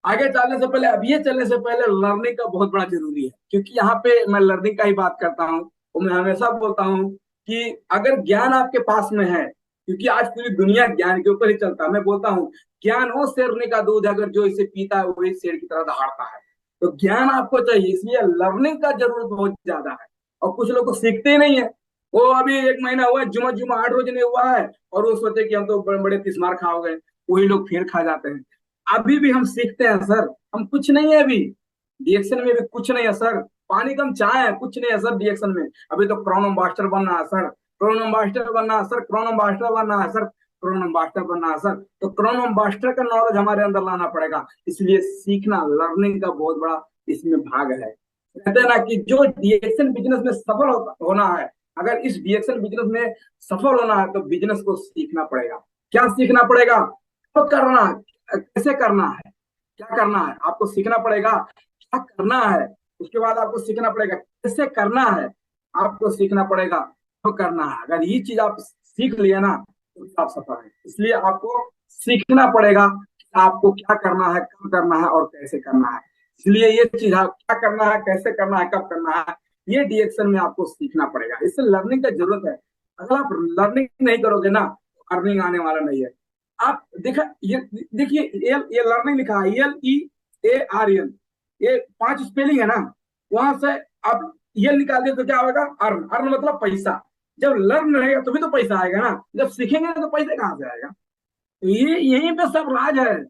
आगे चलने से पहले, अब ये चलने से पहले लर्निंग का बहुत बड़ा जरूरी है, क्योंकि यहाँ पे मैं लर्निंग का ही बात करता हूँ। तो मैं हमेशा बोलता हूँ कि अगर ज्ञान आपके पास में है, क्योंकि आज पूरी दुनिया ज्ञान के ऊपर ही चलता है, मैं बोलता हूँ ज्ञान वो शेरनी का दूध, अगर जो इसे पीता है वही शेर की तरह दहाड़ता है। तो ज्ञान आपको चाहिए, इसलिए लर्निंग का जरूरत बहुत ज्यादा है। और कुछ लोग को सीखते ही नहीं है। वो अभी 1 महीना हुआ, जुमा जुमा 8 रोज नहीं हुआ है, और वो सोचे कि हम तो बड़े बड़े तिस्मार खा हो गए, वही लोग फिर खा जाते हैं। अभी भी हम सीखते हैं सर, हम कुछ नहीं है अभी, डीएक्शन में भी कुछ नहीं है सर। पानी कम चाय है, कुछ नहीं है सर डीएक्शन में। अभी तो क्राउन एम्बेसडर बनना है सर, क्राउन एम्बेसडर बनना है सर, क्राउन एम्बेसडर बनना है सर, क्राउन एम्बेसडर बनना है सर। तो क्राउन एम्बेसडर का नॉलेज हमारे अंदर लाना पड़ेगा। इसलिए सीखना, लर्निंग का बहुत बड़ा इसमें भाग है। कहते हैं ना कि जो डीएक्शन बिजनेस में सफल होना है, अगर इस डीएक्शन बिजनेस में सफल होना है तो बिजनेस को सीखना पड़ेगा। क्या सीखना पड़ेगा? तो करना, कैसे करना है, क्या करना है, आपको सीखना पड़ेगा। क्या करना है, उसके बाद आपको सीखना पड़ेगा कैसे करना है, आपको सीखना पड़ेगा तो करना है। अगर ये चीज आप सीख लिए ना तो आप सफल है। इसलिए आपको सीखना पड़ेगा आपको क्या करना है, कब करना है और कैसे करना है। इसलिए ये चीज क्या करना है, कैसे करना है, कब करना है, ये डीएक्शन में आपको सीखना पड़ेगा। इससे लर्निंग का जरूरत है। अगर आप लर्निंग नहीं करोगे ना तो अर्निंग आने वाला नहीं है। आप देखा, ये देखिए, ये लर्निंग लिखा है, LEARN, ये 5 स्पेलिंग है ना, वहां से आप ये निकाल दिए तो क्या होगा? अर्न, अर्न मतलब पैसा। जब लर्न रहेगा तभी तो पैसा आएगा ना, जब सीखेंगे तो पैसा कहाँ से आएगा? तो ये यहीं पे सब राज है,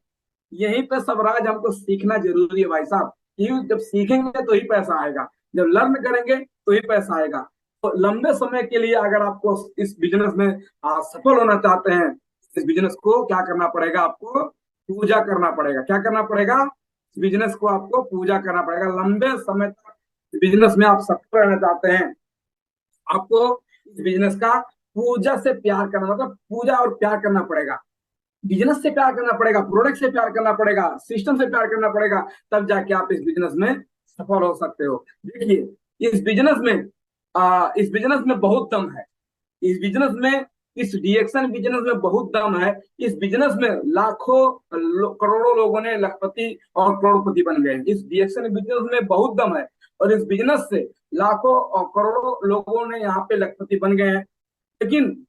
यहीं पे सब राज। हमको सीखना जरूरी है भाई साहब, क्यों? जब सीखेंगे तो ही पैसा आएगा, जब लर्न करेंगे तो ही पैसा आएगा। तो लंबे समय के लिए अगर आपको इस बिजनेस में सफल होना चाहते हैं, इस बिजनेस को क्या करना पड़ेगा? आपको पूजा करना पड़ेगा। क्या करना पड़ेगा? इस बिजनेस को आपको पूजा करना पड़ेगा। लंबे समय तक बिजनेस में आप सफल रहना चाहते हैं, आपको इस बिजनेस का पूजा से प्यार करना, मतलब पूजा और प्यार करना पड़ेगा। बिजनेस से प्यार करना पड़ेगा, प्रोडक्ट से प्यार करना पड़ेगा, सिस्टम से प्यार करना पड़ेगा, तब जाके आप इस बिजनेस में सफल हो सकते हो। देखिए, इस बिजनेस में बहुत दम है। इस बिजनेस में, इस डीएक्शन बिजनेस में बहुत दम है। इस बिजनेस में लाखों करोड़ों लोगों ने लखपति और करोड़पति बन गए। इस डीएक्शन बिजनेस में बहुत दम है, और इस बिजनेस से लाखों और करोड़ों लोगों ने यहाँ पे लखपति बन गए हैं। लेकिन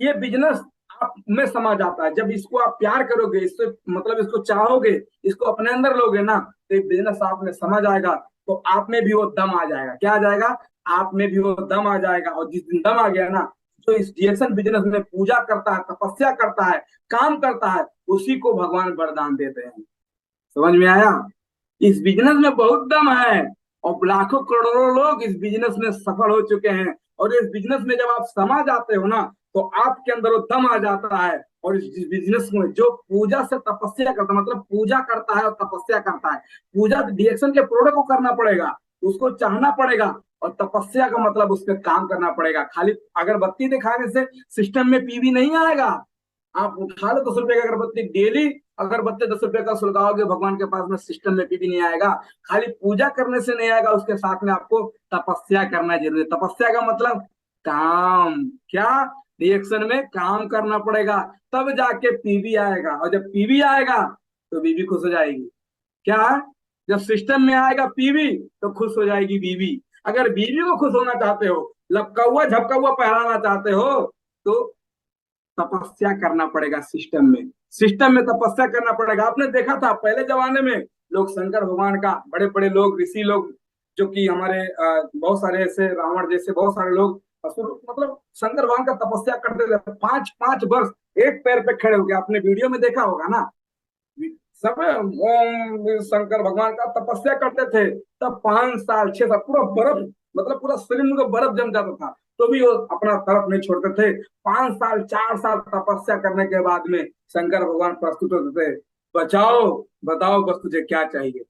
ये बिजनेस आप में समझ आता है जब इसको आप प्यार करोगे, इससे मतलब इसको चाहोगे, इसको अपने अंदर लोगे ना, तो ये बिजनेस आप में समझ आएगा, तो आप में भी वो दम आ जाएगा। क्या आ जाएगा? आप में भी वो दम आ जाएगा। और जिस दिन दम आ गया ना, जो इस डीएक्शन बिजनेस में पूजा करता है, तपस्या करता है, काम करता है, उसी को भगवान वरदान देते हैं। समझ में आया? इस बिजनेस में बहुत दम है, और लाखों करोड़ों लोग इस बिजनेस में सफल हो चुके हैं। और इस बिजनेस में जब आप समा जाते हो ना, तो आपके अंदर वो दम आ जाता है। और इस बिजनेस में जो पूजा से तपस्या करता है, मतलब पूजा करता है और तपस्या करता है। पूजा डीएक्शन के प्रोडक्ट को करना पड़ेगा, उसको चाहना पड़ेगा, और तपस्या का मतलब उस पर काम करना पड़ेगा। खाली अगरबत्ती दिखाने से सिस्टम में पीवी नहीं आएगा। आप उठा लो 10 रुपए की अगरबत्ती, डेली अगरबत्ती 10 रुपए का सुलगाओगे भगवान के पास में, सिस्टम में पीवी नहीं आएगा। खाली पूजा करने से नहीं आएगा, उसके साथ में आपको तपस्या करना जरूरी है। तपस्या का मतलब काम, क्या, रिएक्शन में काम करना पड़ेगा, तब जाके पीवी आएगा। और जब पीवी आएगा तो बीवी खुश हो जाएगी। क्या है? जब सिस्टम में आएगा पीवी तो खुश हो जाएगी बीवी। अगर बीवी को खुश होना चाहते हो, लपका हुआ झपका हुआ पहराना चाहते हो, तो तपस्या करना पड़ेगा सिस्टम में। सिस्टम में तपस्या करना पड़ेगा। आपने देखा था पहले जमाने में लोग शंकर भगवान का, बड़े बड़े लोग, ऋषि लोग, जो कि हमारे बहुत सारे ऐसे, रावण जैसे बहुत सारे लोग असुर, मतलब शंकर भगवान का तपस्या करते थे 5-5 वर्ष एक पैर पे खड़े हो गए। आपने वीडियो में देखा होगा ना, सब ओम शंकर भगवान का तपस्या करते थे। तब 5 साल 6 साल पूरा बर्फ, मतलब पूरा शरीर में बर्फ जम जाता था, तो भी वो अपना तरफ नहीं छोड़ते थे। 5 साल 4 साल तपस्या करने के बाद में शंकर भगवान प्रस्तुत होते थे, बचाओ, बताओ बस तुझे क्या चाहिए।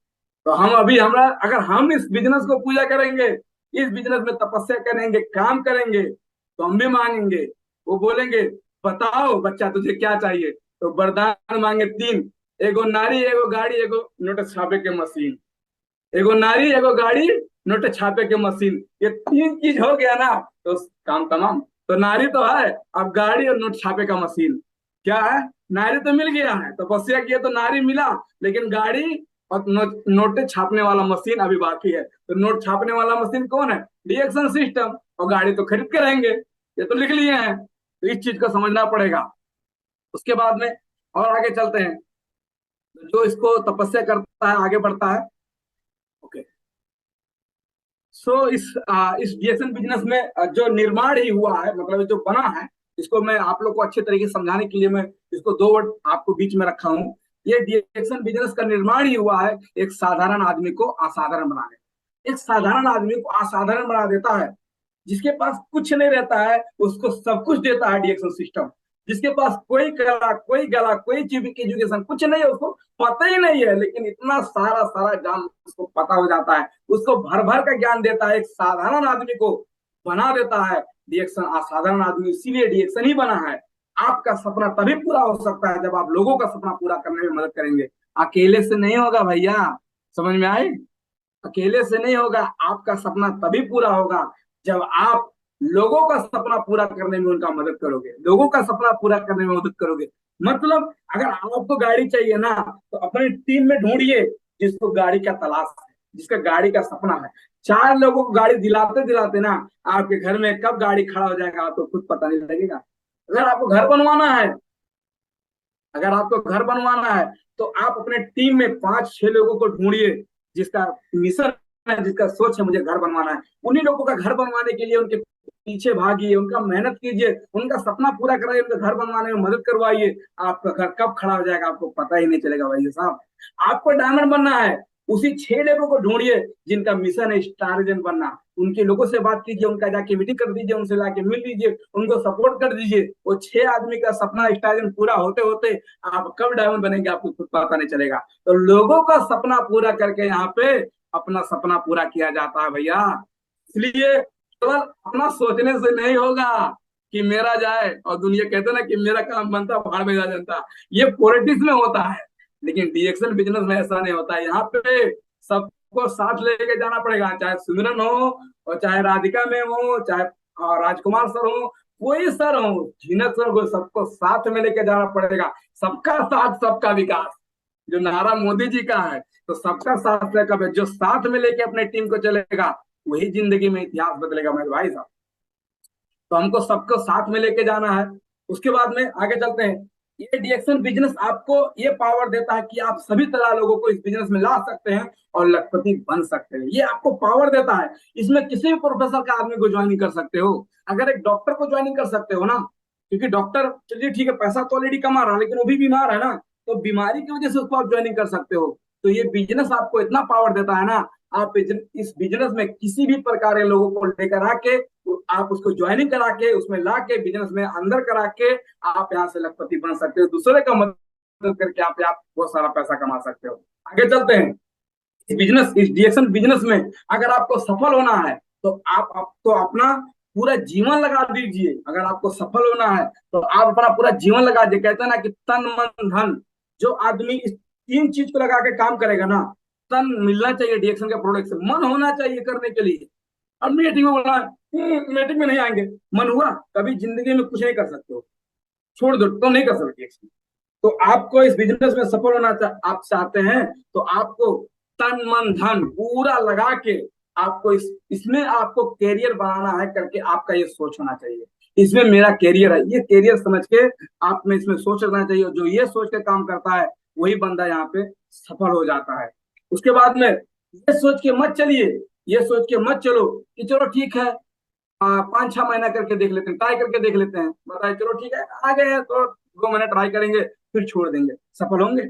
तो हम अभी, हमरा अगर हम इस बिजनेस को पूजा करेंगे, इस बिजनेस में तपस्या करेंगे, काम करेंगे, तो हम भी मांगेंगे। वो बोलेंगे बताओ बच्चा तुझे क्या चाहिए, तो वरदान मांगे 3, एगो नारी, एगो गाड़ी, एगो नोट छापे के मशीन। एगो नारी, एगो गाड़ी, नोट छापे के मशीन, ये 3 चीज हो गया ना तो काम तमाम। तो नारी तो है, अब गाड़ी और नोट छापे का मशीन क्या है? नारी तो मिल गया है, तपस्या किया तो नारी मिला, लेकिन गाड़ी और नोट छापने वाला मशीन अभी बाकी है। तो नोट छापने वाला मशीन कौन है? Reaction system. और गाड़ी तो खरीद के रहेंगे, ये तो लिख लिए हैं। तो इस चीज को समझना पड़ेगा। उसके बाद में और आगे चलते हैं। जो इसको तपस्या करता है आगे बढ़ता है। ओके। सो इस डीएक्शन बिजनेस में जो निर्माण ही हुआ है, मतलब जो बना है, इसको मैं आप लोग को अच्छे तरीके से समझाने के लिए मैं इसको 2 वर्ड आपको बीच में रखा हूं। ये डीएक्शन बिजनेस का निर्माण ही हुआ है एक साधारण आदमी को असाधारण बनाने। एक साधारण आदमी को असाधारण बना देता है। जिसके पास कुछ नहीं रहता है उसको सब कुछ देता है डीएक्शन सिस्टम। जिसके पास कोई कला, कोई गला, कोई एजुकेशन कुछ नहीं है, उसको पता ही नहीं है, लेकिन इतना सारा सारा ज्ञान उसको पता हो जाता है, उसको भर भर का ज्ञान देता है, एक साधारण आदमी को बना देता है डीएक्शन असाधारण आदमी। इसीलिए डीएक्शन ही बना है। आपका सपना तभी पूरा हो सकता है जब आप लोगों का सपना पूरा करने में मदद करेंगे। अकेले से नहीं होगा भैया, समझ में आए? अकेले से नहीं होगा। आपका सपना तभी पूरा होगा जब आप लोगों का सपना पूरा करने में उनका मदद करोगे, लोगों का सपना पूरा करने में मदद करोगे। मतलब अगर आपको गाड़ी चाहिए ना, तो अपनी टीम में ढूंढिए जिसको गाड़ी का तलाश है, जिसका गाड़ी का सपना है। 4 लोगों को गाड़ी दिलाते दिलाते ना आपके घर में कब गाड़ी खड़ा हो जाएगा आपको खुद पता नहीं लगेगा। अगर आपको घर बनवाना है, अगर आपको घर बनवाना है, तो आप अपने टीम में 5-6 लोगों को ढूंढिए जिसका मिशन है, जिसका सोच है मुझे घर बनवाना है। उन्हीं लोगों का घर बनवाने के लिए उनके पीछे भागिए, उनका मेहनत कीजिए, उनका सपना पूरा कराइए, उनका घर बनवाने में मदद करवाइए। आपका घर कब खड़ा हो जाएगा आपको पता ही नहीं चलेगा भाई साहब। आपको डायमंड बनना है, उसी 6 लोगों को ढूंढिए जिनका मिशन है स्टार एजेंट बनना। उनके लोगों से बात कीजिए, उनका जाके मीटिंग कर दीजिए, उनसे जाके मिल लीजिए, उनको सपोर्ट कर दीजिए। वो 6 आदमी का सपना स्टार एजेंट पूरा होते होते आप कब डायमंड बनेंगे आपको खुद पता नहीं चलेगा। तो लोगों का सपना पूरा करके यहाँ पे अपना सपना पूरा किया जाता है भैया। इसलिए केवल अपना सोचने से नहीं होगा कि मेरा जाए और दुनिया कहते ना कि मेरा काम बनता भाड़ में जा जनता, ये पॉलिटिक्स में होता है। लेकिन डीएक्शन बिजनेस में ऐसा नहीं होता है। यहाँ पे सबको साथ लेके जाना पड़ेगा, चाहे सुमिरन हो और चाहे राधिका मैम हो, चाहे राजकुमार सर हो, कोई सर हो, झीनक सर हो, सबको साथ में लेके जाना पड़ेगा। सबका साथ सबका विकास, जो नारा मोदी जी का है, तो सबका साथ लेकर जो साथ में लेके अपने टीम को चलेगा वही जिंदगी में इतिहास बदलेगा मेरे भाई साहब। तो हमको सबको साथ में लेके जाना है। उसके बाद में आगे चलते हैं। ये डीएक्शन बिजनेस आपको ये पावर देता है कि आप सभी तरह लोगों को इस बिजनेस में ला सकते हैं और लखपति बन सकते हैं। ये आपको पावर देता है। इसमें किसी भी प्रोफेसर का आदमी को ज्वाइनिंग कर सकते हो। अगर एक डॉक्टर को ज्वाइनिंग कर सकते हो ना, क्योंकि डॉक्टर चलिए ठीक है पैसा तो ऑलरेडी कमा रहा है, लेकिन वो भी बीमार है ना, तो बीमारी की वजह से उसको आप ज्वाइनिंग कर सकते हो। तो ये बिजनेस आपको इतना पावर देता है ना आप इस बिजनेस में किसी भी प्रकार के लोगों को लेकर आके आप उसको ज्वाइनिंग करा के उसमें ला के बिजनेस में अंदर करा के आप यहाँ से लखपति बन सकते हो। दूसरे का मदद करके आप बहुत सारा पैसा कमा सकते हो। आगे चलते हैं। इस डीएक्शन बिजनेस में अगर आपको सफल होना है तो आपको अपना पूरा जीवन लगा दीजिए। अगर आपको सफल होना है तो आप अपना पूरा जीवन लगा दीजिए। कहते हैं ना कि तन मन धन, जो आदमी इस तीन चीज को लगा के काम करेगा ना, तन मिलना चाहिए डीएक्शन के प्रोडक्ट से, मन होना चाहिए करने के लिए। अब मीटिंग में बोला मीटिंग में नहीं आएंगे, मन हुआ, कभी जिंदगी में कुछ नहीं कर सकते हो, छोड़ दो, तो नहीं कर सकते डीएक्शन। तो आपको इस बिजनेस में सफल होना आप चाहते हैं तो आपको तन मन धन पूरा लगा के आपको इसमें आपको कैरियर बनाना है करके आपका ये सोच होना चाहिए। इसमें मेरा कैरियर है, ये कैरियर समझ के आप में इसमें सोच रखना चाहिए। जो ये सोच के काम करता है वही बंदा यहाँ पे सफल हो जाता है। उसके बाद में ये सोच के मत चलिए, ये सोच के मत चलो कि चलो ठीक है 5-6 महीना करके देख लेते हैं, ट्राई करके देख लेते हैं, बताए चलो ठीक है आ गए हैं तो 2 महीने ट्राई करेंगे फिर छोड़ देंगे। सफल होंगे?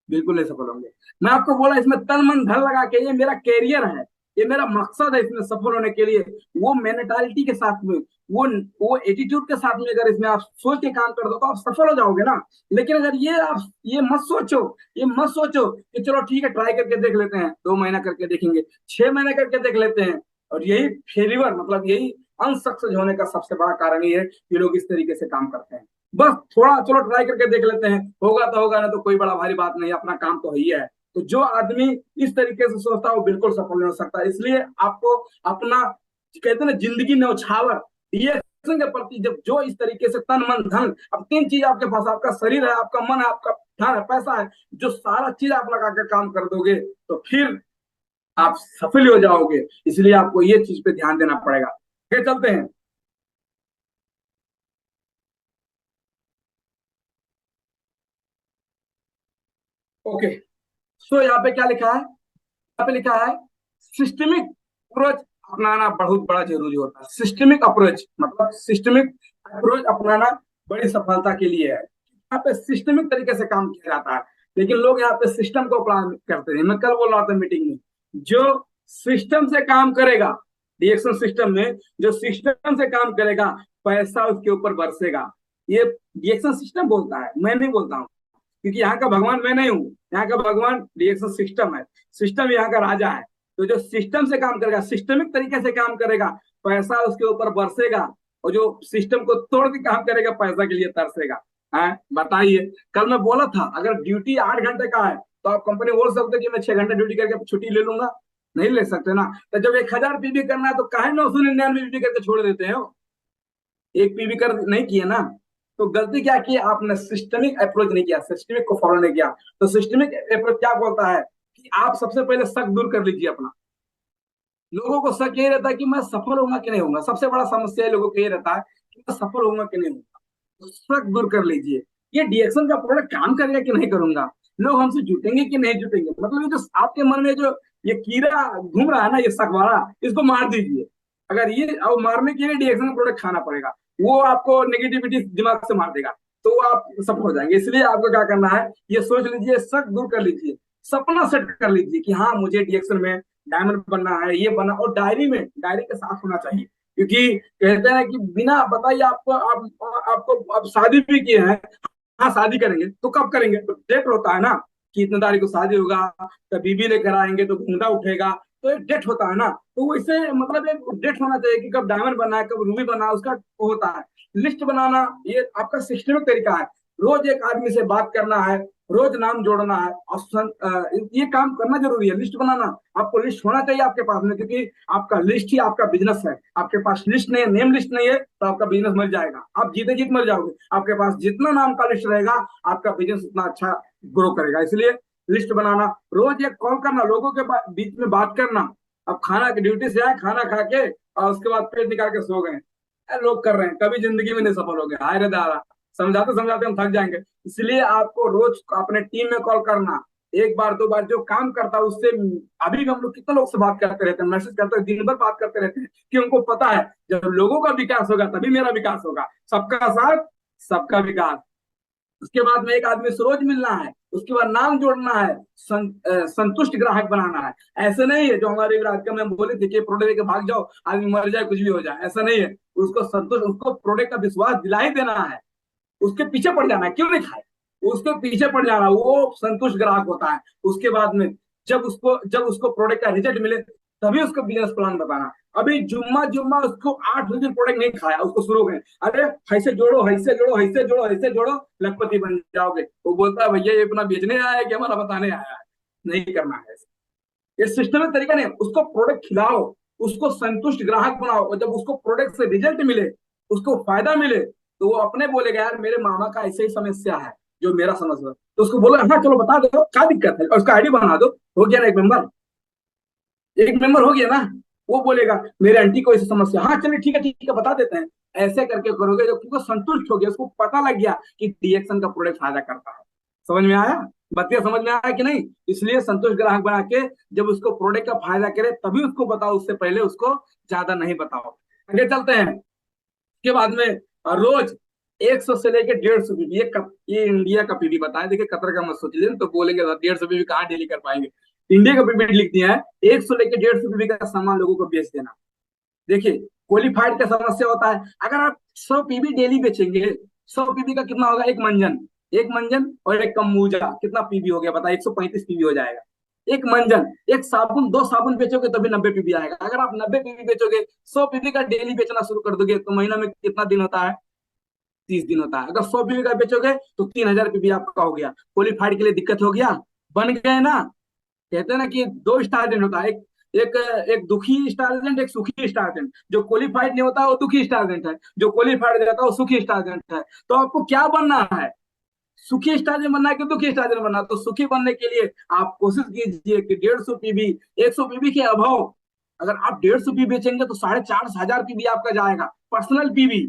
बिल्कुल नहीं सफल होंगे। मैं आपको बोला इसमें तन मन धन लगा के, ये मेरा कैरियर है, ये मेरा मकसद है इसमें सफल होने के लिए। वो मेंटालिटी के साथ में, वो एटीट्यूड के साथ में अगर इसमें आप सोच के काम कर दो तो आप सफल हो जाओगे ना। लेकिन अगर ये मत सोचो, ये मत सोचो कि चलो ठीक है ट्राई करके देख लेते हैं, 2 महीना करके देखेंगे, 6 महीने करके देख लेते हैं, और यही फेलिवर मतलब यही अनसक्सेस होने का सबसे बड़ा कारण ये है कि लोग इस तरीके से काम करते हैं। बस थोड़ा चलो ट्राई करके देख लेते हैं, होगा तो होगा, ना तो कोई बड़ा भारी बात नहीं, अपना काम तो ही है। तो जो आदमी इस तरीके से सोचता है वो बिल्कुल सफल नहीं हो सकता। इसलिए आपको अपना कहते हैं ना जिंदगी न्यौछावर डिएक्शन के प्रति, जब जो इस तरीके से तन मन धन, अब 3 चीज आपके पास, आपका शरीर है, आपका मन है, आपका धन है, पैसा है, जो सारा चीज आप लगा कर काम कर दोगे तो फिर आप सफल हो जाओगे। इसलिए आपको ये चीज पे ध्यान देना पड़ेगा। आगे चलते हैं। ओके, सो यहाँ पे क्या लिखा है? यहाँ पे लिखा है सिस्टमिक अप्रोच अपनाना बहुत बड़ा जरूरी होता है। सिस्टमिक अप्रोच मतलब सिस्टमिक अप्रोच अपनाना बड़ी सफलता के लिए है। यहाँ पे सिस्टमिक तरीके से काम किया जाता है, लेकिन लोग यहाँ पे सिस्टम को अप्लाई करते हैं। मैं कल बोल रहा था मीटिंग में, जो सिस्टम से काम करेगा रिएक्शन सिस्टम में, जो सिस्टम से काम करेगा पैसा उसके ऊपर बरसेगा। ये रिएक्शन सिस्टम बोलता है, मैं नहीं बोलता हूँ, क्योंकि यहाँ का भगवान मैं नहीं हूँ, यहाँ का भगवान रिएक्शन सिस्टम है। सिस्टम यहाँ का राजा है। तो जो सिस्टम से काम करेगा, सिस्टमिक तरीके से काम करेगा, पैसा उसके ऊपर बरसेगा, और जो सिस्टम को तोड़ के काम करेगा पैसा के लिए तरसेगा। है बताइए, कल मैं बोला था अगर ड्यूटी 8 घंटे का है तो आप कंपनी बोल सकते कि मैं 6 घंटे ड्यूटी करके छुट्टी ले लूंगा, नहीं ले सकते ना। तो जब 1000 पीबी करना है तो काहे 999 पीबी करके छोड़ देते हो, एक पीबी कर नहीं किया ना। तो गलती क्या की आपने? सिस्टमिक अप्रोच नहीं किया, सिस्टमिक को फॉलो नहीं किया। तो सिस्टमिक अप्रोच क्या बोलता है कि आप सबसे पहले शक दूर कर लीजिए अपना। लोगों को शक ये रहता है कि मैं सफल होऊंगा कि नहीं होऊंगा, सबसे बड़ा समस्या लोगों को ये रहता है कि मैं सफल होऊंगा कि नहीं होऊंगा। तो शक दूर कर लीजिए, ये डीएक्शन का प्रोडक्ट काम करेगा कि नहीं करूंगा, लोग हमसे जुटेंगे कि नहीं जुटेंगे, मतलब ये जो आपके मन में जो ये कीड़ा घूम रहा है ना, ये शक वाला, इसको मार दीजिए। अगर ये अब मारने के लिए डीएक्शन का प्रोडक्ट खाना पड़ेगा, वो आपको नेगेटिविटी दिमाग से मार देगा, तो वो आप सफल हो जाएंगे। इसलिए आपको क्या करना है, ये सोच लीजिए, शक दूर कर लीजिए, सपना सेट कर लीजिए कि हाँ मुझे डीएक्शन में डायमंड बनना है, ये बना, और डायरी के साथ होना चाहिए। क्योंकि कहते हैं कि बिना बताइए आपको अब शादी भी किए हैं, हाँ शादी करेंगे तो कब करेंगे, तो डेट होता है ना कि इतने तारीख को शादी होगा, तो बीबी लेकर आएंगे तो घूंघटा उठेगा, तो एक डेट होता है ना। तो वैसे मतलब एक डेट होना चाहिए कि कब डायमंड बना है, कब रूबी बना है, उसका होता है। लिस्ट बनाना ये आपका सिस्टमिक तरीका है। रोज एक आदमी से बात करना है, रोज नाम जोड़ना है, ऑप्शन ये काम करना जरूरी है। लिस्ट बनाना, आपको लिस्ट होना चाहिए आपके पास में, क्योंकि आपका लिस्ट ही आपका बिजनेस है। आपके पास लिस्ट नहीं है, नेम लिस्ट नहीं है, तो आपका बिजनेस मर जाएगा, आप जीते जीत मर जाओगे। आपके पास जितना नाम का लिस्ट रहेगा आपका बिजनेस उतना अच्छा ग्रो करेगा। इसलिए लिस्ट बनाना, रोज एक कॉल करना, लोगों के बीच में बात करना। अब खाना की ड्यूटी से आए, खाना खा के और उसके बाद पेट निकाल के सो गए, लोग कर रहे हैं, कभी जिंदगी में नहीं सफल हो गए। हाय रे दादा, समझाते समझाते हम थक जाएंगे। इसलिए आपको रोज अपने टीम में कॉल करना, 1 बार 2 बार, जो काम करता है उससे। अभी भी हम लोग कितने लोग से बात करते रहते हैं, मैसेज करते हैं, दिन भर बात करते रहते हैं, कि उनको पता है जब लोगों का विकास होगा तभी मेरा विकास होगा। सबका साथ सबका विकास। उसके बाद में एक आदमी से रोज मिलना है, उसके बाद नाम जोड़ना है, संतुष्ट ग्राहक बनाना है। ऐसे नहीं है जो हमारे राधिका मैम बोले थे कि प्रोडक्ट लेके भाग जाओ, आदमी मर जाए कुछ भी हो जाए, ऐसा नहीं है। उसको संतुष्ट, उसको प्रोडक्ट का विश्वास दिला ही देना है, उसके पीछे पड़ जाना है, क्यों नहीं खाए, उसके पीछे पड़ जाना, वो संतुष्ट ग्राहक होता है। उसके बाद में जब उसको प्रोडक्ट का रिजल्ट मिले, तभी उसको बिजनेस प्लान बताना। अभी जुम्मा जुम्मा उसको 8 दिन प्रोडक्ट नहीं खाया, उसको शुरू हो गए, अरे ऐसे जोड़ो, ऐसे जोड़ो, ऐसे जोड़ो, ऐसे जोड़ो, लखपति बन जाओगे। वो बोलता है भैया ये अपना बेचने आया है कि हमारा बताने आया है, नहीं करना है। ये सिस्टमिक तरीका नहीं, उसको प्रोडक्ट खिलाओ, उसको संतुष्ट ग्राहक बनाओ, और जब उसको प्रोडक्ट से रिजल्ट मिले, उसको फायदा मिले, तो वो अपने बोलेगा यार मेरे मामा का ऐसे ही समस्या है जो मेरा समस्या है। तो उसको बोलो हाँ चलो बता दो क्या दिक्कत है, और उसका आईडी बना दो, हो गया ना एक मेंबर, एक मेंबर हो गया ना। वो बोलेगा मेरे आंटी को ऐसी समस्या, हाँ चलिए ठीक है बता देते हैं। ऐसे करके करोगे जो क्योंकि संतुष्ट हो गया, उसको पता लग गया कि डीएक्शन का प्रोडक्ट फायदा करता है। समझ में आया, बतिया समझ में आया कि नहीं? इसलिए संतुष्ट ग्राहक बना के जब उसको प्रोडक्ट का फायदा करे तभी उसको बताओ, उससे पहले उसको ज्यादा नहीं बताओ। आगे चलते हैं। उसके बाद में रोज 100 से लेकर 150 पीबी, ये इंडिया का पीबी बताया। देखिए कतर का मत सोच लें, तो बोलेंगे 150 पीबी कहाँ डेली कर पाएंगे। इंडिया का पीबी लिख दिया है, 100 लेकर 150 पीबी का सामान लोगों को बेच देना। देखिए क्वालिफाइड का समस्या होता है, अगर आप 100 पीबी डेली बेचेंगे, 100 पीबी का कितना होगा, एक मंजन, एक मंजन और एक कम्बूजा, कितना पीबी हो गया बताइए, 135 पीबी हो जाएगा। एक मंजन, एक साबुन, दो साबुन बेचोगे तभी 90 पीबी आएगा। अगर आप 90 पीबी बेचोगे, 100 पीबी का डेली बेचना शुरू कर दोगे, तो महीना में कितना दिन होता है, 30 दिन होता है। अगर 100 पीबी का बेचोगे तो 3000 पीबी आपका हो गया। क्वालिफाइड के लिए दिक्कत हो गया, बन गए ना। कहते हैं ना कि दो स्टार्जेंट होता है, एक एक एक दुखी स्टार्जेंट, एक सुखी स्टार्जेंट। जो क्वालिफाइड नहीं होता है वो दुखी स्टार्जेंट है, जो क्वालिफाइड रहता है वो सुखी स्टार्जेंट है। तो आपको क्या बनना है, सुखी स्टार्जेंट बनना है कि दुखी स्टार्जेंट बनना है? तो सुखी बनने के लिए आप कोशिश कीजिए कि 150 पीबी, 100 पीबी के अभाव, अगर आप 150 पीबी बेचेंगे तो 4,500 पीबी आपका जाएगा पर्सनल पीबी।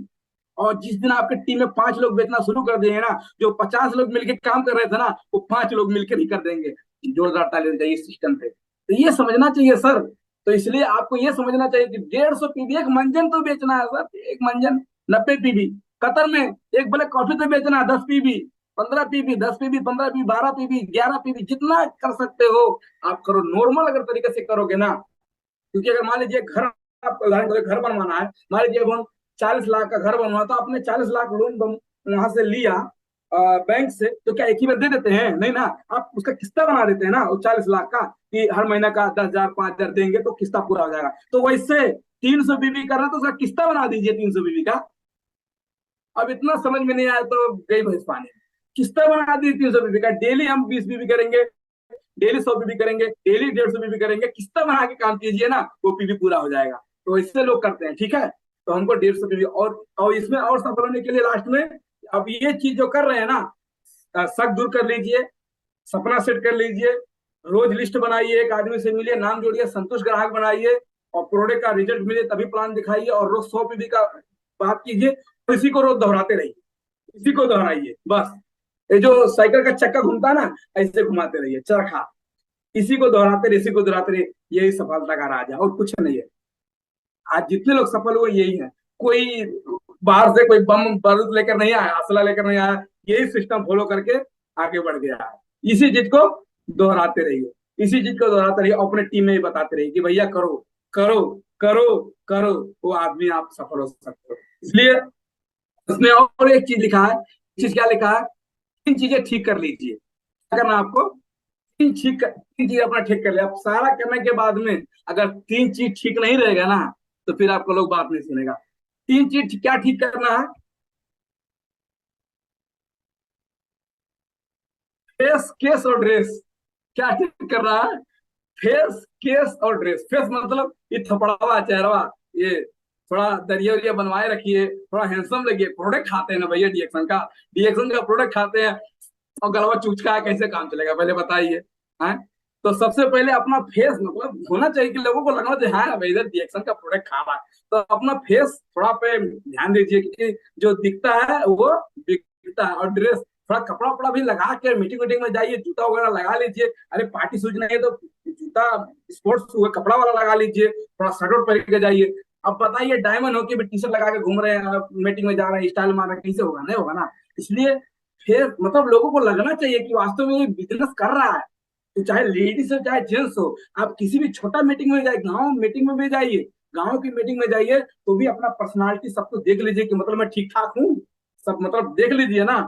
और जिस दिन आपके टीम में 5 लोग बेचना शुरू कर देंगे ना, जो 50 लोग मिलकर काम कर रहे थे ना, वो 5 लोग मिलकर ही कर देंगे। जोरदार ताली चाहिए सिस्टम पे, तो ये समझना चाहिए सर। तो इसलिए आपको ये समझना चाहिए कि 150 पीबी, एक मंजन तो बेचना है सर, एक मंजन 90 पीबी। कतर में एक ब्लैक कॉफी तो बेचना है 10 PB, 15 PB, 10 PB, 15 PB, 12 PB, 11 PB, जितना कर सकते हो आप करो। नॉर्मल अगर तरीके से करोगे ना, क्योंकि अगर मान लीजिए घर, आपको उदाहरण के लिए घर बनवाना है, मान लीजिए अब हम 40 लाख का घर बनवा, तो आपने 40 लाख लोन वहां से लिया बैंक से, तो क्या एक ही बार दे देते हैं? नहीं ना, आप उसका किस्ता बना देते हैं ना, वो 40 लाख का, कि हर महीना का 10,000 5,000 देंगे तो किस्ता पूरा हो जाएगा। तो वैसे 300 बीबी करना तो उसका किस्ता बना दीजिए 300 बीबी का। अब इतना समझ में नहीं आया तो गई भैंस पानी। किस्ता बना दी 300 बीबी का, डेली हम 20 बीबी करेंगे, डेली 100 पीबी करेंगे, डेली 150 पीबी करेंगे, किस्ता बना के काम कीजिए ना, वो पीबी पूरा हो जाएगा। तो इससे लोग करते हैं, ठीक है। तो हमको 150 पीबी, और इसमें और सफल होने के लिए लास्ट में अब ये चीज जो कर रहे हैं ना, शक दूर कर लीजिए, सपना सेट कर लीजिए, रोज लिस्ट बनाइए, एक आदमी से मिलिए, नाम जोड़िए, संतुष्ट ग्राहक बनाइए, और प्रोडक्ट का रिजल्ट मिले तभी प्लान दिखाइए, और रोज 100 पीबी का बात कीजिए, और इसी को रोज दोहराते रहिए, इसी को दोहराइए बस। ये जो साइकिल का चक्का घूमता है ना, ऐसे घुमाते रहिए चरखा, इसी को दोहराते रहे, इसी को दोहराते रहे, यही सफलता का राज है और कुछ नहीं है। आज जितने लोग सफल हुए यही है। कोई बाहर से कोई बम बारूद लेकर नहीं आया, असला लेकर नहीं आया, यही सिस्टम फॉलो करके आगे बढ़ गया है। इसी चीज को दोहराते रहिए, इसी चीज को दोहराते रहिए, अपने टीम में ही बताते रहिए कि भैया करो, करो, करो, करो, वो आदमी आप सफल हो सकते हो। इसलिए उसमें और एक चीज लिखा है, चीज क्या लिखा है, तीन चीजें ठीक कर लीजिए। क्या करना आपको, तीन चीज अपना ठीक कर लिया। अब सारा करने के बाद में अगर तीन चीज ठीक नहीं रहेगा ना, तो फिर आपको लोग बात नहीं सुनेगा। तीन चीज क्या ठीक करना है, फेस, केस और ड्रेस। क्या ठीक कर रहा है, फेस, केस और ड्रेस। फेस मतलब ये थपड़ावा चेहरा, ये थोड़ा दरिया उरिया बनवाए रखिए, थोड़ा हैंडसम लगिए। प्रोडक्ट खाते हैं ना भैया डीएक्शन का, डीएक्शन का प्रोडक्ट खाते हैं, और गलवा चूचका है, कैसे काम चलेगा पहले बताइए। हैं, तो सबसे पहले अपना फेस मतलब होना चाहिए कि लोगों को लगना चाहिए हाँ भाई इधर रिएक्शन का प्रोडक्ट खा रहा है। तो अपना फेस थोड़ा पे ध्यान दीजिए, क्योंकि जो दिखता है वो बिकता है। और ड्रेस, थोड़ा कपड़ा वपड़ा भी लगा के मीटिंग वीटिंग में जाइए, जूता वगैरह लगा लीजिए। अरे पार्टी सूज नहीं है तो जूता, स्पोर्ट्स कपड़ा वाला लगा लीजिए, थोड़ा शर्ट वोट पहन के जाइए। अब बताइए डायमंड होके भी टी शर्ट लगा के घूम रहे हैं, मीटिंग में जा रहे हैं, स्टाइल मार रहे हैं, कैसे होगा? नहीं होगा ना। इसलिए फिर मतलब लोगों को लगना चाहिए कि वास्तव में ये बिजनेस कर रहा है। तो चाहे लेडीज हो चाहे जेंट्स हो, आप किसी भी छोटा मीटिंग में जाइए, गांव मीटिंग में भी जाइए, गांव की मीटिंग में जाइए तो भी अपना पर्सनालिटी सबको देख लीजिए कि मतलब मैं ठीक ठाक हूँ, सब मतलब देख लीजिए ना।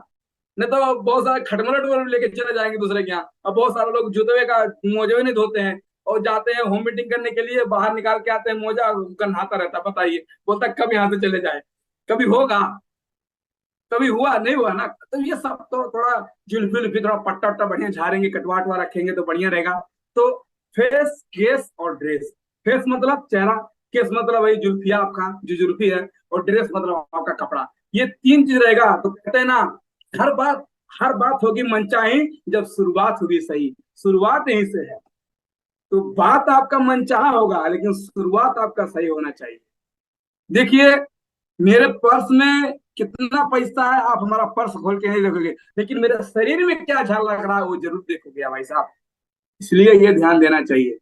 नहीं तो बहुत सारे खटमल लेके चले जाएंगे दूसरे के यहाँ। अब बहुत सारे लोग जूते का मोजे नहीं धोते हैं और जाते हैं होम मीटिंग करने के लिए, बाहर निकाल के आते हैं मोजा, उनका नहाता रहता है, बताइए, बोलता है कब यहाँ से चले जाए। कभी होगा? कभी हुआ? नहीं हुआ ना। तो ये सब तो थोड़ा जुल्फी उल्फी थोड़ा पट्टा वट्टा बढ़िया झाड़ेंगे, कटवा वटवा रखेंगे तो बढ़िया रहेगा। तो फेस, केस और ड्रेस। फेस मतलब चेहरा, केस मतलब वही जुल्फिया आपका जो जुल्फी है, और ड्रेस मतलब आपका कपड़ा। ये तीन चीज रहेगा तो कहते हैं ना, हर बात हर बात होगी मनचाही जब शुरुआत होगी सही। शुरुआत यहीं से है। तो बात आपका मनचाहा होगा लेकिन शुरुआत आपका सही होना चाहिए। देखिए, मेरे पर्स में कितना पैसा है आप हमारा पर्स खोल के नहीं देखोगे, लेकिन मेरे शरीर में क्या झाल लग रहा है वो जरूर देखोगे भाई साहब। इसलिए ये ध्यान देना चाहिए,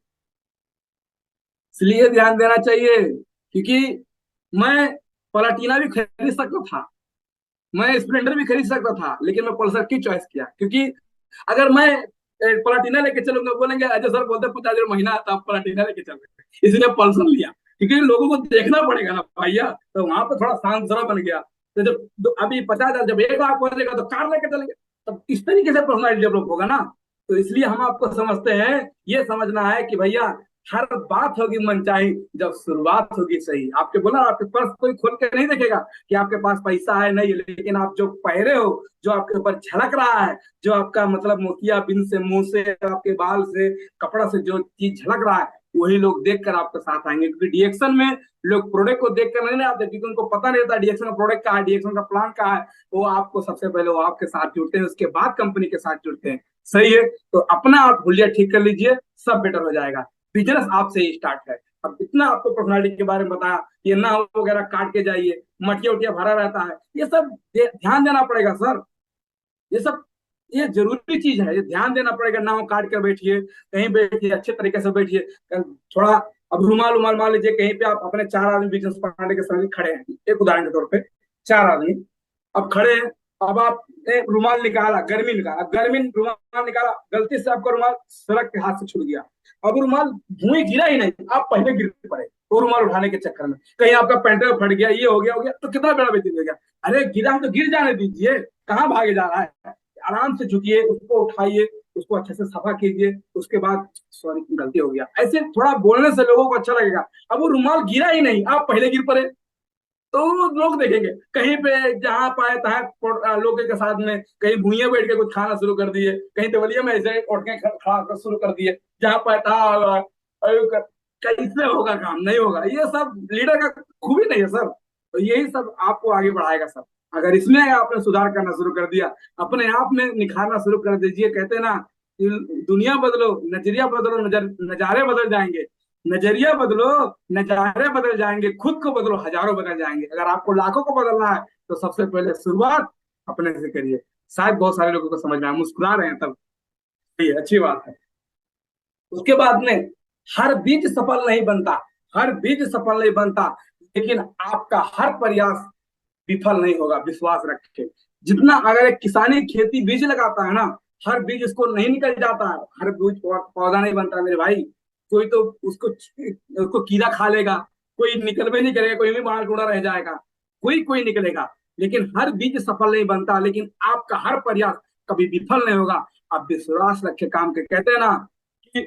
इसलिए ध्यान देना चाहिए, क्योंकि मैं पलाटीना भी खरीद सकता था, मैं स्प्लेंडर भी खरीद सकता था, लेकिन मैं पल्सर की चॉइस किया, क्योंकि अगर मैं पलाटीना लेके चलूंगा, बोलेंगे अजय सर बोलते 50,000 महीना आता, आप पलाटीना लेके चल रहे, इसलिए पल्सर लिया। क्योंकि लोगों को देखना पड़ेगा ना भैया, तो वहां पर थोड़ा शांत जरा बन गया। तो जब अभी 50,000 जब 1 लाख हो जाएगा तो कार लेके चलेंगे, तब इस तरीके से पर्सनैलिटी डेवलप होगा ना। तो इसलिए हम आपको समझते हैं, ये समझना है कि भैया हर बात होगी मनचाही जब शुरुआत होगी सही। आपके बोला आपके पर्स कोई खोल के नहीं देखेगा कि आपके पास पैसा है नहीं, लेकिन आप जो पहरे हो, जो आपके ऊपर झलक रहा है, जो आपका मतलब मोतिया बिंद से, मुंह से, आपके बाल से, कपड़ा से जो चीज झलक रहा है, वही लोग देखकर आपके साथ आएंगे। क्योंकि डीएक्शन में लोग प्रोडक्ट को देखकर नहीं आते, क्योंकि उनको पता नहीं होता डीएक्शन का प्रोडक्ट का है, डीएक्शन का प्लान का है। वो आपको सबसे पहले वो आपके साथ जुड़ते हैं, उसके बाद कंपनी के साथ जुड़ते हैं। सही है, तो अपना आप हुलिया ठीक कर लीजिए, सब बेटर हो जाएगा। बिजनेस आपसे ही स्टार्ट है। अब इतना आपको पर्सनालिटी के बारे में बताया, ये ना वगैरह काट के जाइए, मटिया उटिया भरा रहता है, ये सब ध्यान देना पड़ेगा सर। ये सब ये जरूरी चीज है, ये ध्यान देना पड़ेगा। नाव काट कर बैठिए, कहीं बैठिए, अच्छे तरीके से बैठिए। थोड़ा अब रुमाल उमाल मान लीजिए, कहीं पे आप अपने 4 आदमी बिजनेस पार्टनर के साथ खड़े हैं, एक उदाहरण के तौर पे 4 आदमी अब खड़े हैं। अब आप रुमाल निकाला, गर्मी निकाला, गर्मी रुमाल निकाला, गलती से आपका रुमाल सड़क के हाथ से छूट गया। अब रुमाल भूमि गिरा ही नहीं, आप पहले गिर पड़े वो रुमाल उठाने के चक्कर में, कहीं आपका पैंट फट गया, ये हो गया तो कितना बड़ा बेइज्जती हो गया। अरे गिरा है तो गिर जाने दीजिए, कहाँ भागे जा रहा है। आराम से झुकिए, उसको उठाइए, उसको अच्छे से सफा कीजिए, उसके बाद सॉरी गलती हो गया, ऐसे थोड़ा बोलने से लोगों को अच्छा लगेगा। अब वो रुमाल गिरा ही नहीं, आप पहले गिर पड़े, तो लोग देखेंगे। कहीं पे जहां पाए तहां लोग के साथ में कहीं भूइया बैठ के कुछ खाना शुरू कर दिए, कहीं तवलिया में ऐसे उठ के खड़ा कर शुरू कर दिए, जहां पाए तहां कैसे होगा काम? नहीं होगा। ये सब लीडर का खूबी नहीं है सर। तो यही सब आपको आगे बढ़ाएगा सर। अगर इसमें आपने सुधार करना शुरू कर दिया, अपने आप में निखारना शुरू कर दीजिए। कहते हैं ना, दुनिया बदलो, नजरिया बदलो, नजारे बदल जाएंगे। नजरिया बदलो, नजारे बदल जाएंगे। खुद को बदलो, हजारों बदल जाएंगे। अगर आपको लाखों को बदलना है तो सबसे पहले शुरुआत अपने से करिए। शायद बहुत सारे लोगों को समझ में आए, मुस्कुरा रहे हैं तब, ये अच्छी बात है। उसके बाद में हर बीज सफल नहीं बनता, हर बीज सफल नहीं बनता, लेकिन आपका हर प्रयास विफल नहीं होगा, विश्वास रखें। जितना अगर एक किसानी खेती बीज लगाता है ना, हर बीज उसको नहीं निकल जाता है, हर बीज पौधा नहीं बनता मेरे भाई। कोई तो उसको उसको कीड़ा खा लेगा, कोई निकल भी नहीं करेगा, कोई भी बाहर टूटा रह जाएगा, कोई कोई निकलेगा, लेकिन हर बीज सफल नहीं बनता। लेकिन आपका हर प्रयास कभी विफल नहीं होगा। आप विश्वास रखे काम के। कहते हैं ना कि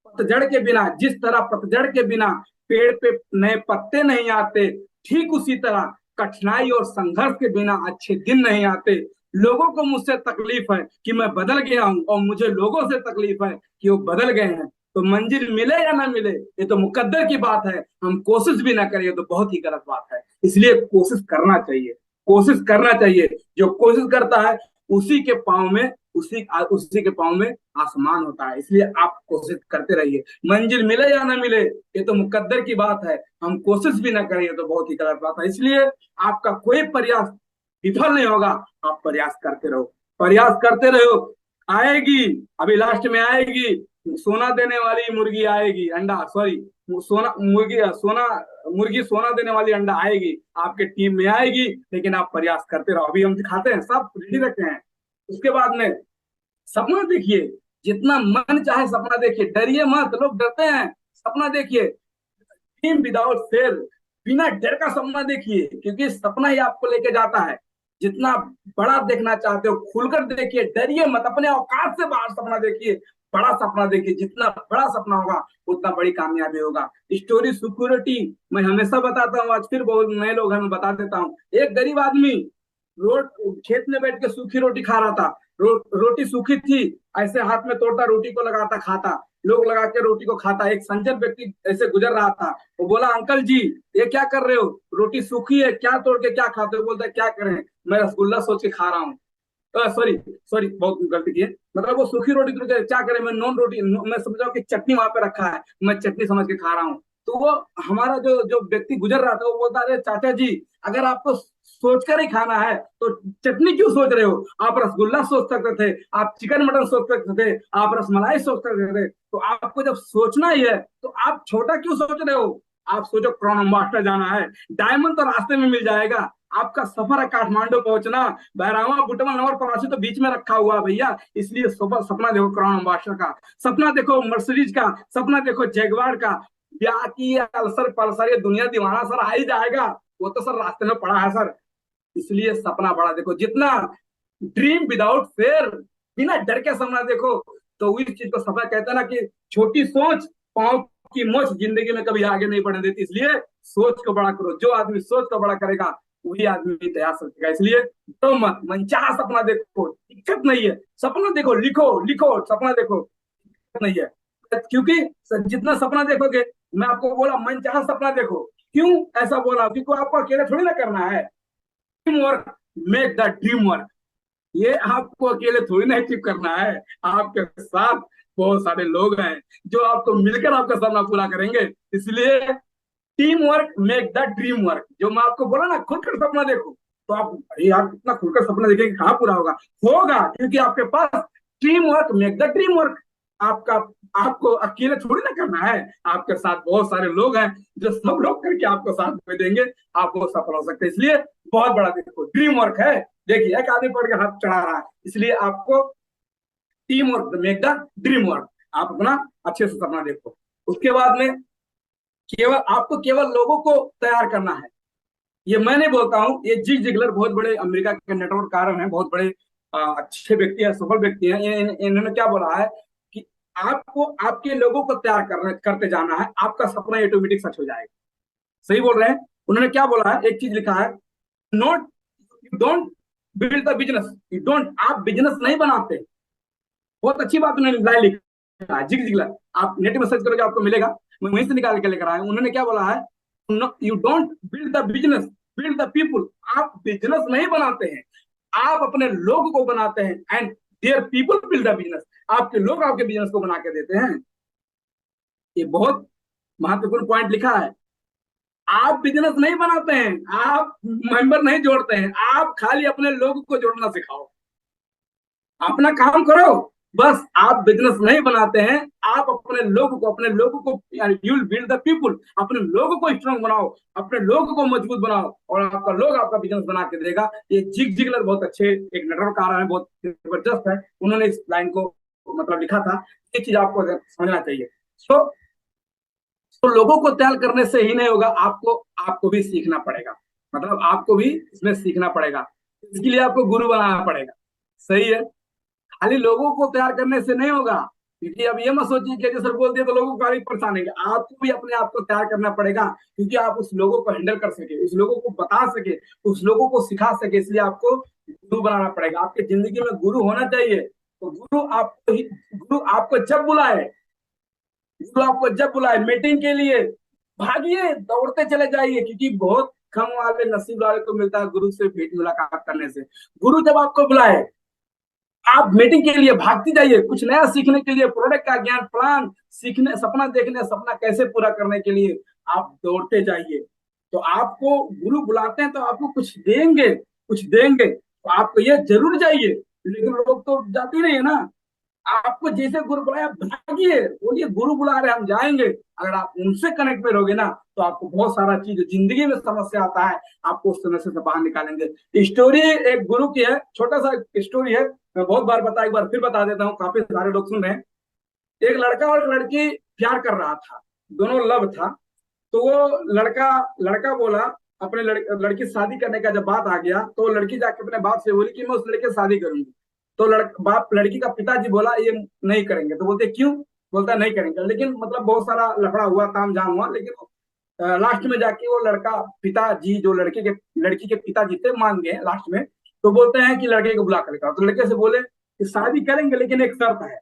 पतझड़ के बिना, जिस तरह पतझड़ के बिना पेड़ पे नए पत्ते नहीं आते, ठीक उसी तरह कठिनाई और संघर्ष के बिना अच्छे दिन नहीं आते। लोगों को मुझसे तकलीफ है कि मैं बदल गया हूं, और मुझे लोगों से तकलीफ है कि वो बदल गए हैं। तो मंजिल मिले या ना मिले, ये तो मुकद्दर की बात है। हम कोशिश भी ना करें तो बहुत ही गलत बात है। इसलिए कोशिश करना चाहिए, कोशिश करना चाहिए। जो कोशिश करता है उसी के पाँव में, उसी के पाँव में आसमान होता है। इसलिए आप कोशिश करते रहिए। मंजिल मिले या ना मिले, ये तो मुकद्दर की बात है। हम कोशिश भी ना करें तो बहुत ही गलत बात है। इसलिए आपका कोई प्रयास विफल नहीं होगा। आप प्रयास करते रहो, प्रयास करते रहो। आएगी, अभी लास्ट में आएगी, सोना देने वाली मुर्गी आएगी, अंडा सॉरी, सोना मुर्गी, सोना मुर्गी सोना देने वाली अंडा आएगी, आपके टीम में आएगी। लेकिन आप प्रयास करते रहो। अभी हम दिखाते हैं, सब रेडी रखे हैं। उसके बाद में सपना देखिए, जितना मन चाहे सपना देखिए, डरिए मत, लोग डरते हैं। सपना देखिए, ड्रीम विदाउट फेयर, बिना डर का सपना देखिए, क्योंकि सपना ही आपको लेके जाता है। जितना बड़ा देखना चाहते हो खुलकर देखिए, डरिए मत, अपने औकात से बाहर सपना देखिए, बड़ा सपना देखिए। जितना बड़ा सपना होगा उतना बड़ी कामयाबी होगा। स्टोरी सिक्योरिटी मैं हमेशा बताता हूँ, आज फिर बहुत नए लोग हैं, मैं बता देता हूँ। एक गरीब आदमी रोड खेत में बैठ के सूखी रोटी खा रहा था। रोटी सूखी थी, ऐसे हाथ में तोड़ता, रोटी को लगाता, खाता, लोग लगा के रोटी को खाता। एक संजय व्यक्ति ऐसे गुजर रहा था, वो बोला, अंकल जी ये क्या कर रहे हो, रोटी सूखी है, क्या तोड़ के क्या खाते हो? बोलता है, क्या करें, मैं रसगुल्ला सोच के खा रहा हूँ। सॉरी सॉरी, बहुत गलती की है, मतलब वो सूखी रोटी तो क्या करें, मैं नॉन रोटी, मैं समझ कि चटनी वहां पे रखा है, मैं चटनी समझ के खा रहा हूँ। तो वो हमारा जो जो व्यक्ति गुजर रहा था, वो बोलता, अरे चाचा जी, अगर आपको सोचकर ही खाना है तो चटनी क्यों सोच रहे हो? आप रसगुल्ला सोच सकते थे, आप चिकन मटन सोच सकते थे, आप रसमलाई सोच सकते थे। तो आपको जब सोचना ही है तो आप छोटा क्यों सोच रहे हो? आप सोचो क्राउन एम्बेसडर जाना है, डायमंड तो रास्ते में मिल जाएगा। आपका सफर है काठमांडू पहुंचना, बहरावा बुटवल और परासी तो बीच में रखा हुआ है भैया। इसलिए सपना देखो क्राउन एम्बेसडर का, सपना देखो मर्सिडीज का, सपना देखो जैगवार का। ब्याह की अल्सर पल्सर, ये दुनिया दीवाना सर आ ही जाएगा, वो तो सर रास्ते में पड़ा है सर। इसलिए सपना बड़ा देखो, जितना ड्रीम विदाउट फेयर, बिना डर के सपना देखो, तो इस चीज को सपना कहते हैं ना कि छोटी सोच पांव की मोच जिंदगी में कभी आगे नहीं बढ़ने देती। इसलिए सोच को बड़ा करो, जो आदमी सोच को बड़ा करेगा वही आदमी तैयार सकेगा। इसलिए तो मत मनचाहा सपना देखो, दिक्कत नहीं है, सपना देखो, लिखो लिखो, सपना देखो, दिक्कत नहीं है। क्योंकि जितना सपना देखोगे, मैं आपको बोला मनचाहा सपना देखो, क्यों ऐसा बोला? क्योंकि आपको अकेले थोड़ी ना करना है। Team work make the dream work, ये आपको अकेले थोड़ी ना अचीव करना है, आपके साथ बहुत सारे लोग हैं जो आपको मिलकर आपका सपना पूरा करेंगे। इसलिए team work make the dream work, जो मैं आपको बोला ना, खुलकर सपना देखो। तो आप, अरे यार कितना खुलकर सपना देखेंगे, कहाँ पूरा होगा? होगा, क्योंकि आपके पास team work make the dream work. आपका आपको अकेले थोड़ी ना करना है, आपके साथ बहुत सारे लोग हैं जो सब लोग करके आपको साथ में देंगे, आप वो सफल हो सकते हैं। इसलिए बहुत बड़ा देखो ड्रीम वर्क है। देखिए एक आदमी पढ़ के हाथ चढ़ा रहा है, इसलिए आपको team work make the dream work, आप अपना अच्छे से सपना देखो। उसके बाद में केवल आपको केवल लोगों को तैयार करना है। ये मैं नहीं बोलता हूँ, ये जिग जिगलर बहुत बड़े अमेरिका के नेटवर्क कारण है, बहुत बड़े अच्छे व्यक्ति है, सफल व्यक्ति है। इन्होंने क्या बोला है कि आपको आपके लोगों को तैयार करते जाना है, आपका सपना ऑटोमेटिक सच हो जाएगा। सही बोल रहे हैं। उन्होंने क्या बोला है, एक चीज लिखा है, not you don't build the business, you don't, आप बिजनेस नहीं बनाते। बहुत अच्छी बात उन्होंने लाइन लिखा है, जिग जिगलर, आप नेट में सर्च करोगे आपको मिलेगा, मैं वहीं से निकाल के लेकर आया हूं। उन्होंने क्या बोला है, you don't build the business, build the people. आप बिजनेस नहीं बनाते हैं, आप अपने लोग को बनाते हैं, and their people build the business, आपके लोग आपके बिजनेस को बना के देते हैं। ये बहुत महत्वपूर्ण पॉइंट लिखा है। आप बिजनेस नहीं बनाते हैं, आप मेंबर नहीं जोड़ते हैं, आप खाली अपने लोग को जोड़ना सिखाओ, अपना काम करो बस। आप बिजनेस नहीं बनाते हैं, आप अपने लोगों को you will build the people, अपने लोगों को स्ट्रांग बनाओ, अपने लोगों को मजबूत बनाओ, और आपका लोग आपका बिजनेस बना के देगा। ये जिग जिगलर बहुत अच्छे एक नेटवर्क आ रहा है, बहुत जबरदस्त है, उन्होंने इस लाइन को मतलब लिखा था। ये चीज आपको समझना चाहिए। सो तो लोगों को तैयार करने से ही नहीं होगा, आपको आपको भी सीखना पड़ेगा, मतलब आपको भी इसमें सीखना पड़ेगा, इसके लिए आपको गुरु बनाना पड़ेगा। सही है, खाली लोगों को तैयार करने से नहीं होगा। क्योंकि अब ये मत सोचिए कि जैसे बोल दिए तो लोगों को खाली परेशानेंगे, आपको भी अपने आप को तैयार करना पड़ेगा, क्योंकि आप उस लोगों को हैंडल कर सके, उस लोगों को बता सके, उस लोगों को सिखा सके। इसलिए आपको गुरु बनाना पड़ेगा, आपकी जिंदगी में गुरु होना चाहिए। तो गुरु आपको जब बुलाए, गुरु आपको जब बुलाए मीटिंग के लिए, भागिए, दौड़ते चले जाइए, क्योंकि बहुत कम वाले नसीब वाले को मिलता है गुरु से भेंट मुलाकात करने से। गुरु जब आपको बुलाए, आप मीटिंग के लिए भागती जाइए, कुछ नया सीखने के लिए, प्रोडक्ट का ज्ञान, प्लान सीखने, सपना देखने, सपना कैसे पूरा करने के लिए आप दौड़ते जाइए। तो आपको गुरु बुलाते हैं तो आपको कुछ देंगे, कुछ देंगे, तो आपको ये जरूर चाहिए। लेकिन लोग तो जाते नहीं है ना, आपको जैसे गुरु बुलाया भागिए, बोलिए गुरु बुला रहे हम जाएंगे। अगर आप उनसे कनेक्ट में रहोगे ना, तो आपको बहुत सारा चीज जिंदगी में समस्या आता है, आपको उस समस्या से बाहर निकालेंगे। स्टोरी एक गुरु की है, छोटा सा स्टोरी है, मैं बहुत बार बताया, एक बार फिर बता देता हूँ, काफी सारे लोग सुन रहे हैं। एक लड़का और एक लड़की प्यार कर रहा था, दोनों लव था। तो वो लड़का लड़का बोला अपने लड़की से शादी करने का जब बात आ गया, तो लड़की जाके अपने बाप से बोली कि मैं उस लड़के से शादी करूंगी। तो बाप लड़की का पिताजी बोला ये नहीं करेंगे। तो बोलते क्यों? बोलता नहीं करेंगे। लेकिन मतलब बहुत सारा लफड़ा हुआ, ताम झाम हुआ, लेकिन लास्ट में जाके वो लड़का पिताजी जो लड़की के पिताजी थे मान गए लास्ट में। तो बोलते हैं कि लड़के को बुला कर लेकर आओ। तो लड़के से बोले कि शादी करेंगे लेकिन एक शर्त है।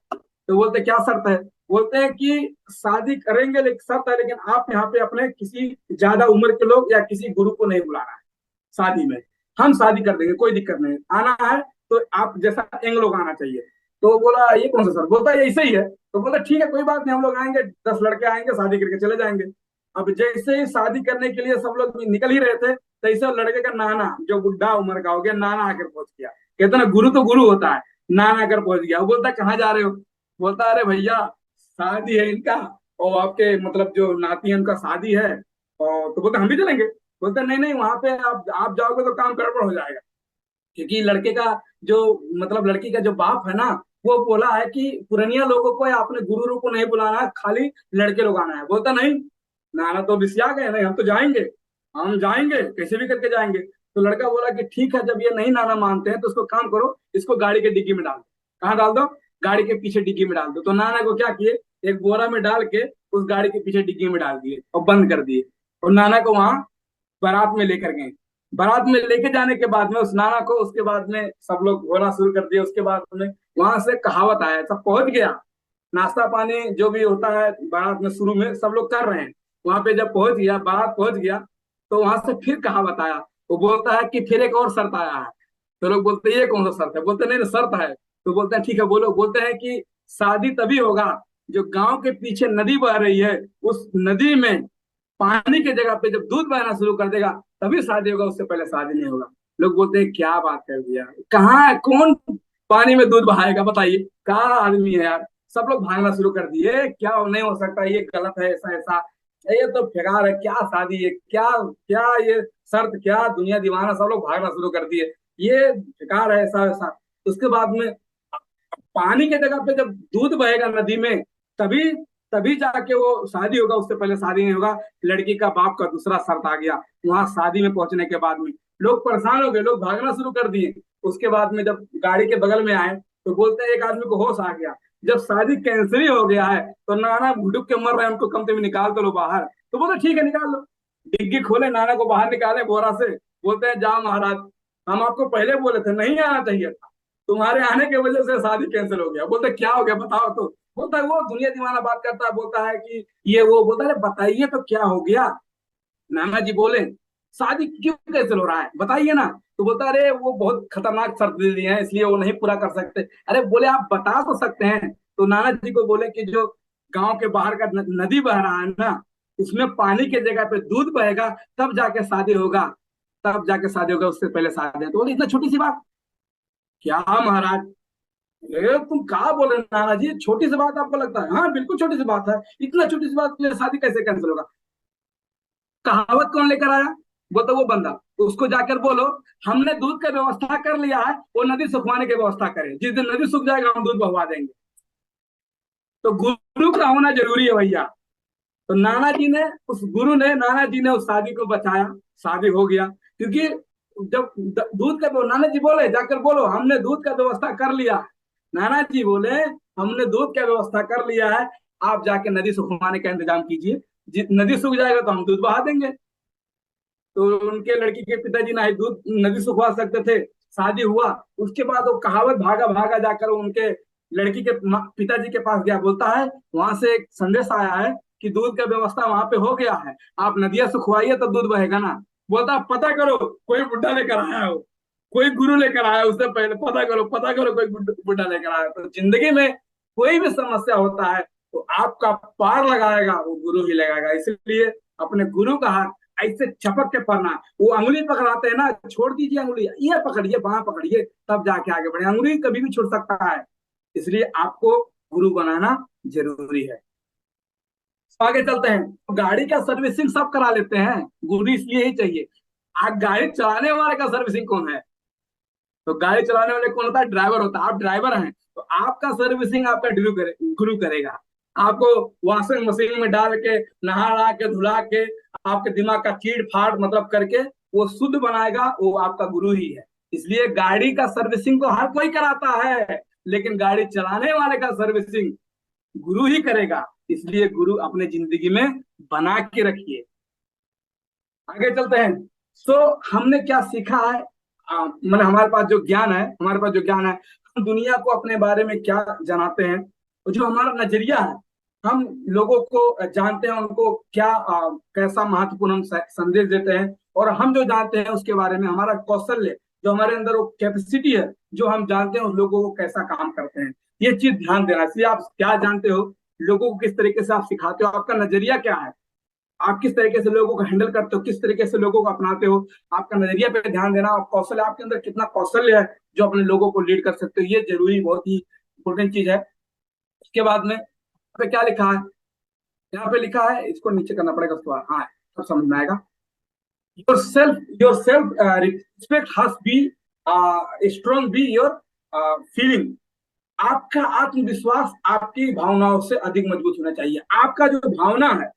तो बोलते क्या शर्त है? बोलते हैं कि शादी करेंगे लेकिन शर्त है, लेकिन आप यहाँ पे अपने किसी ज्यादा उम्र के लोग या किसी गुरु को नहीं बुलाना है शादी में। हम शादी कर देंगे, कोई दिक्कत नहीं, आना है तो आप जैसा यंग लोग आना चाहिए। तो बोला ये कौन सा सर? बोलता है ऐसे ही है। तो बोला ठीक है कोई बात नहीं, हम लोग आएंगे, 10 लड़के आएंगे, शादी करके चले जाएंगे। अब जैसे ही शादी करने के लिए सब लोग निकल ही रहे थे, तैसे लड़के का नाना जो बुढ़ा उम्र का हो गया, नाना आकर पहुंच गया। कहते ना गुरु तो गुरु होता है, नाना आकर पहुंच गया। वो बोलता कहाँ जा रहे हो? बोलता अरे भैया शादी है इनका, और आपके मतलब जो नाती है उनका शादी है। और तो बोलते हम भी चलेंगे। बोलते नहीं नहीं, वहां पे आप जाओगे तो काम गड़बड़ हो जाएगा, क्योंकि लड़के का जो मतलब लड़की का जो बाप है ना, वो बोला है कि पुरनिया लोगों को या अपने गुरु को नहीं बुलाना है, खाली लड़के लोग आना है। बोलता नहीं, नाना तो बिसिया गए, नहीं हम तो जाएंगे, हम जाएंगे कैसे भी करके जाएंगे। तो लड़का बोला कि ठीक है, जब ये नहीं नाना मानते हैं तो उसको काम करो, इसको गाड़ी के डिग्गी में डाल दो। कहाँ डाल दो? गाड़ी के पीछे डिग्गी में डाल दो। तो नाना को क्या किए, एक बोरा में डाल के उस गाड़ी के पीछे डिग्गी में डाल दिए और बंद कर दिए। और नाना को वहां बारात में लेकर गए। बारात में लेके जाने के बाद में उस नाना को, उसके बाद में सब लोग होना शुरू कर दिया। उसके बाद में वहां से कहावत आया, सब पहुंच गया, नाश्ता पानी जो भी होता है बारात में शुरू में सब लोग कर रहे हैं। वहां पे जब पहुंच गया, बारात पहुंच गया, तो वहां से फिर कहावत आया। वो बोलता है कि फिर एक और शर्त आया है। तो लोग बोलते हैं ये कौन सा शर्त है? बोलते नहीं शर्त है। तो बोलते हैं ठीक है बोलो। बोलते हैं कि शादी तभी होगा जो गांव के पीछे नदी बह रही है, उस नदी में पानी की जगह पे जब दूध बहना शुरू कर देगा तभी शादी होगा, उससे पहले शादी नहीं होगा। लोग बोलते हैं क्या बात कर दिया, कहाँ कौन पानी में दूध बहाएगा बताइए, कहाँ आदमी है यार। सब लोग भागना शुरू कर दिए, क्या नहीं हो सकता, ये गलत है, ऐसा ऐसा, ये तो बेकार है, क्या शादी है, क्या क्या ये शर्त, क्या दुनिया दीवाना, सब लोग भागना शुरू कर दिए, ये बेकार है, ऐसा ऐसा। उसके बाद में पानी के जगह पे जब दूध बहेगा नदी में, तभी तभी जाके वो शादी होगा, उससे पहले शादी नहीं होगा। लड़की का बाप का दूसरा शर्त आ गया। वहां शादी में पहुंचने के बाद में लोग परेशान हो गए, लोग भागना शुरू कर दिए। उसके बाद में जब गाड़ी के बगल में आए तो बोलते हैं एक आदमी को होश आ गया, जब शादी कैंसिल ही हो गया है तो नाना भुड़ुक के मर रहे हैं, उनको कम से कम निकाल तो लो बाहर। तो बोलते ठीक है निकाल लो। डिग्गी खोले, नाना को बाहर निकाले बोरा से। बोलते हैं जाओ महाराज, हम आपको पहले बोले थे नहीं आना चाहिए था, तुम्हारे आने की वजह से शादी कैंसिल हो गया। बोलते क्या हो गया बताओ। तो बोलता है वो दुनिया दीवाना बात करता है, बोलता है कि ये वो। बोलता है बताइए तो क्या हो गया। नाना जी बोले शादी क्यों कैंसिल हो रहा है बताइए ना। तो बोलता अरे वो बहुत खतरनाक शर्त दे दी है, इसलिए वो नहीं पूरा कर सकते। अरे बोले आप बता तो सकते हैं। तो नाना जी को बोले कि जो गांव के बाहर का नदी बह रहा है ना, उसमें पानी के जगह पे दूध बहेगा, तब जाके शादी होगा, तब जाके शादी होगा, उससे पहले शादी है। तो बोले इतना छोटी सी बात, क्या महाराज, ये तुम कहा बोल रहे नाना जी, छोटी सी बात आपको लगता है? हाँ बिल्कुल छोटी सी बात है, इतना छोटी सी बात के लिए शादी कैसे कैंसिल होगा? कहावत कौन लेकर आया? बोलता वो बंदा, उसको जाकर बोलो हमने दूध का व्यवस्था कर लिया है, वो नदी सुखवाने की व्यवस्था करे, जिस दिन नदी सूख जाएगा हम दूध बहवा देंगे। तो गुरु का होना जरूरी है भैया। तो नाना जी ने उस शादी को बचाया, शादी हो गया। क्योंकि जब दूध का, नाना जी बोले जाकर बोलो हमने दूध का व्यवस्था कर लिया है। नाना जी बोले हमने दूध का व्यवस्था कर लिया है, आप जाके नदी सुखवाने का इंतजाम कीजिए, नदी सूख जाएगा तो हम दूध बहा देंगे। तो उनके लड़की के पिताजी ना ही दूध नदी सुखवा सकते थे। शादी हुआ, उसके बाद वो कहावत भागा भागा जाकर उनके लड़की के पिताजी के पास गया। बोलता है वहां से एक संदेश आया है कि दूध का व्यवस्था वहां पे हो गया है, आप नदियां सुखवाइए तो दूध बहेगा ना। बोलता पता करो कोई बुढ़ा लेकर आया हो, कोई गुरु लेकर आया, उससे पहले पता करो कोई बुढ़ा लेकर आया। तो जिंदगी में कोई भी समस्या होता है तो आपका पार लगाएगा वो गुरु ही लगाएगा। इसलिए अपने गुरु का हाथ ऐसे चपक के पड़ना। वो अंगुली पकड़ाते हैं ना, छोड़ दीजिए अंगुली, ये पकड़िए, वहां पकड़िए, तब जाके आगे बढ़े। अंगुली कभी भी छूट सकता है, इसलिए आपको गुरु बनाना जरूरी है। तो आगे चलते हैं। तो गाड़ी का सर्विसिंग सब करा लेते हैं, गुरु इसलिए ही चाहिए। आप गाड़ी चलाने वाले का सर्विसिंग कौन है? तो गाड़ी चलाने वाले कौन होता है? ड्राइवर होता है। आप ड्राइवर हैं तो आपका सर्विसिंग आपका गुरु करेगा। आपको वॉशिंग मशीन में डाल के नहा के धुला के आपके दिमाग का चीड़ फाड़ मतलब करके वो शुद्ध बनाएगा, वो आपका गुरु ही है। इसलिए गाड़ी का सर्विसिंग तो हर कोई कराता है, लेकिन गाड़ी चलाने वाले का सर्विसिंग गुरु ही करेगा। इसलिए गुरु अपने जिंदगी में बना के रखिए। आगे चलते हैं। तो हमने क्या सीखा है? मैंने हमारे पास जो ज्ञान है, हम दुनिया को अपने बारे में क्या जानते हैं, और जो हमारा नजरिया है, हम लोगों को जानते हैं उनको क्या कैसा महत्वपूर्ण हम संदेश देते हैं, और हम जो जानते हैं उसके बारे में हमारा कौशल्य, जो हमारे अंदर वो कैपेसिटी है, जो हम जानते हैं उस लोगों को कैसा काम करते हैं, ये चीज ध्यान देना। इसलिए आप क्या जानते हो, लोगों को किस तरीके से आप सिखाते हो, आपका नजरिया क्या है, आप किस तरीके से लोगों को हैंडल करते हो, किस तरीके से लोगों को अपनाते हो, आपका नजरिया पे ध्यान देना। और कौशल, आपके अंदर कितना कौशल्य है जो अपने लोगों को लीड कर सकते हो, ये जरूरी, बहुत ही इंपॉर्टेंट चीज है। उसके बाद में पे क्या लिखा है? यहाँ पे लिखा है, इसको नीचे करना पड़ेगा उसके बाद, हाँ सब समझ में आएगा। Your self respect has be strong be your feeling. आपका आत्मविश्वास आपकी भावनाओं से अधिक मजबूत होना चाहिए। आपका जो भावना है,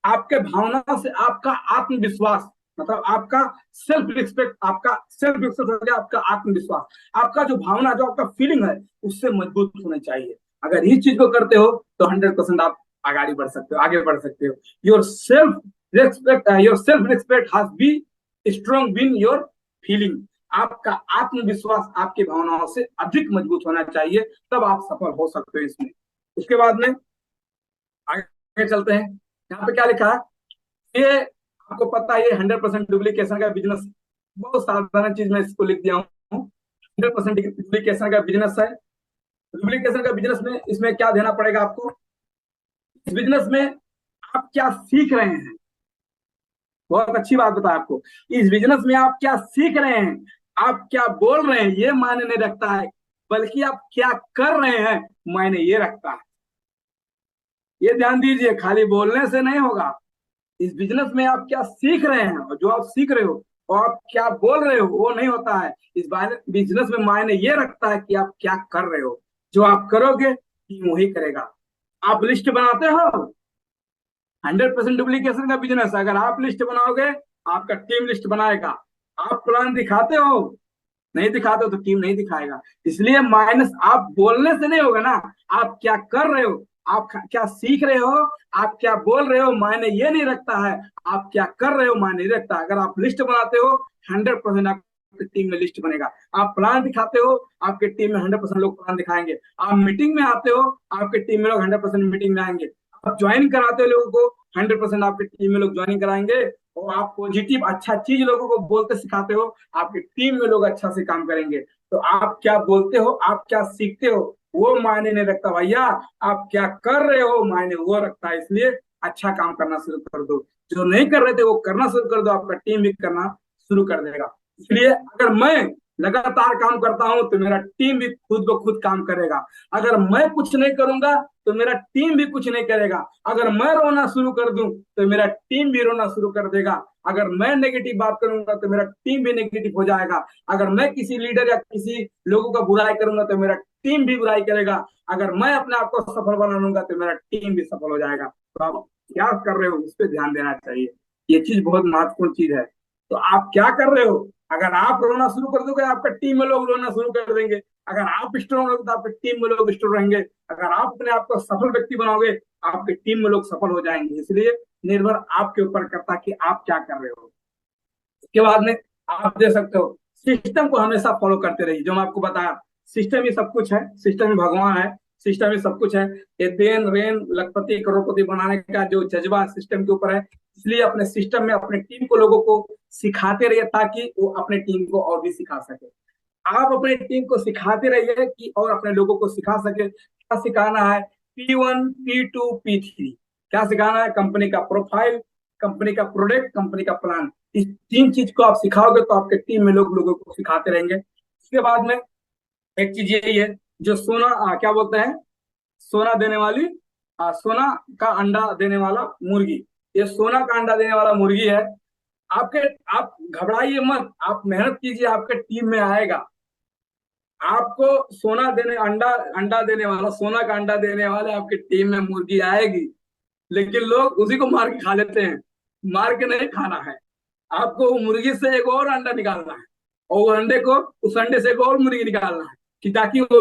आपके भावना से आपका आत्मविश्वास, मतलब आपका सेल्फ रिस्पेक्ट हो गया, आपका आत्मविश्वास, आपका जो भावना, जो आपका फीलिंग है, उससे मजबूत होना चाहिए। अगर इस चीज को करते हो तो 100% आप आगे बढ़ सकते हो, आगे बढ़ सकते हो। Your self respect has be strong been your feeling. आपका आत्मविश्वास आपकी भावनाओं से अधिक मजबूत होना चाहिए, तब आप सफल हो सकते हो इसमें। उसके बाद में आगे चलते हैं। यहाँ पे क्या लिखा है? ये आपको पता है, ये 100% डुप्लीकेशन का बिजनेस, बहुत साधारण चीज मैं इसको लिख दिया हूँ। 100% डुप्लीकेशन का बिजनेस है। डुप्लीकेशन का बिजनेस में इसमें क्या देना पड़ेगा आपको? इस बिजनेस में आप क्या सीख रहे हैं, बहुत अच्छी बात बता आपको। इस बिजनेस में आप क्या सीख रहे हैं, आप क्या बोल रहे हैं, ये मायने नहीं रखता है, बल्कि आप क्या कर रहे हैं मायने ये रखता है। ये ध्यान दीजिए, खाली बोलने से नहीं होगा। इस बिजनेस में आप क्या सीख रहे हैं, और जो आप सीख रहे हो और आप क्या बोल रहे हो वो नहीं होता है। इस बिजनेस में मायने ये रखता है कि आप क्या कर रहे हो। जो आप करोगे टीम वही करेगा। आप लिस्ट बनाते हो, 100% डुप्लीकेशन का बिजनेस। अगर आप लिस्ट बनाओगे, आपका टीम लिस्ट बनाएगा। आप प्लान दिखाते हो, नहीं दिखाते हो तो टीम नहीं दिखाएगा। इसलिए माइनस आप बोलने से नहीं होगा ना, आप क्या कर रहे हो, आप क्या सीख रहे हो, आप क्या बोल रहे हो मायने ये नहीं रखता है, आप क्या कर रहे हो मायने नहीं रखता। अगर आप लिस्ट बनाते हो 100% आपकी टीम में लिस्ट बनेगा। आप प्लान दिखाते हो, आपके टीम में 100% लोग प्लान दिखाएंगे। आप मीटिंग में आते हो, आपके टीम में लोग 100% मीटिंग में आएंगे। आप ज्वाइन कराते हो लोगों को, 100% आपकी टीम में लोग ज्वाइनिंग कराएंगे। और आप पॉजिटिव अच्छा चीज लोगों को बोलते सिखाते हो, आपकी टीम में लोग अच्छा से काम करेंगे। तो आप क्या बोलते हो, आप क्या सीखते हो वो मायने नहीं रखता भैया, आप क्या कर रहे हो मायने वो रखता है। इसलिए अच्छा काम करना शुरू कर दो, जो नहीं कर रहे थे वो करना शुरू कर दो, आपका टीम भी करना शुरू कर देगा। इसलिए अगर मैं लगातार काम करता हूं तो मेरा टीम भी खुद ब खुद काम करेगा। अगर मैं कुछ नहीं करूंगा तो मेरा टीम भी कुछ नहीं करेगा। अगर मैं रोना शुरू कर दूं तो मेरा टीम भी रोना शुरू कर देगा। अगर मैं नेगेटिव बात करूंगा तो मेरा टीम भी नेगेटिव हो जाएगा। अगर मैं किसी लीडर या किसी लोगों का बुराई करूंगा तो मेरा टीम भी बुराई करेगा। अगर मैं अपने आप को सफल बना लूंगा तो मेरा टीम भी सफल हो जाएगा। तो आप क्या कर रहे हो उस पर ध्यान देना चाहिए, ये चीज बहुत महत्वपूर्ण चीज है। तो आप क्या कर रहे हो, अगर आप रोना शुरू कर दोगे आपका टीम में लोग रोना शुरू कर देंगे। अगर आप स्ट्रॉन्ग रहोगे तो आपकी टीम में लोग स्ट्रॉन्ग रहेंगे। अगर आप अपने आप को सफल व्यक्ति बनाओगे, आपकी टीम में लोग सफल हो जाएंगे। इसलिए निर्भर आपके ऊपर करता कि आप क्या कर रहे हो। उसके बाद में आप दे सकते हो, सिस्टम को हमेशा फॉलो करते रहिए। जो मैं आपको बताया, सिस्टम ही सब कुछ है, सिस्टम ही भगवान है, सिस्टम ही सब कुछ है। ये देन रेन लखपति करोड़पति बनाने का जो जज्बा सिस्टम के ऊपर है, इसलिए अपने सिस्टम में अपने टीम को लोगों को सिखाते रहिए ताकि वो अपने टीम को और भी सिखा सके। आप अपने टीम को सिखाते रहिए कि और अपने लोगों को सिखा सके। क्या सिखाना है? P1 P2 P3 क्या सिखाना है? कंपनी का प्रोफाइल, कंपनी का प्रोडक्ट, कंपनी का प्लान। इस 3 चीज को आप सिखाओगे तो आपके टीम में लोगों को सिखाते रहेंगे। उसके बाद में एक चीज यही है, जो सोना क्या बोलते हैं, सोना देने वाली सोना का अंडा देने वाला मुर्गी, ये सोना का अंडा देने वाला मुर्गी है। आपके आप घबराइए मत, आप मेहनत कीजिए, आपके टीम में आएगा। आपको सोना देने अंडा अंडा देने वाला, सोना का अंडा देने वाले आपकी टीम में मुर्गी आएगी। लेकिन लोग उसी को मार के खा लेते हैं। मार के नहीं खाना है, आपको मुर्गी से एक और अंडा निकालना है, और वो अंडे को, उस अंडे से एक और मुर्गी निकालना है, कि ताकि वो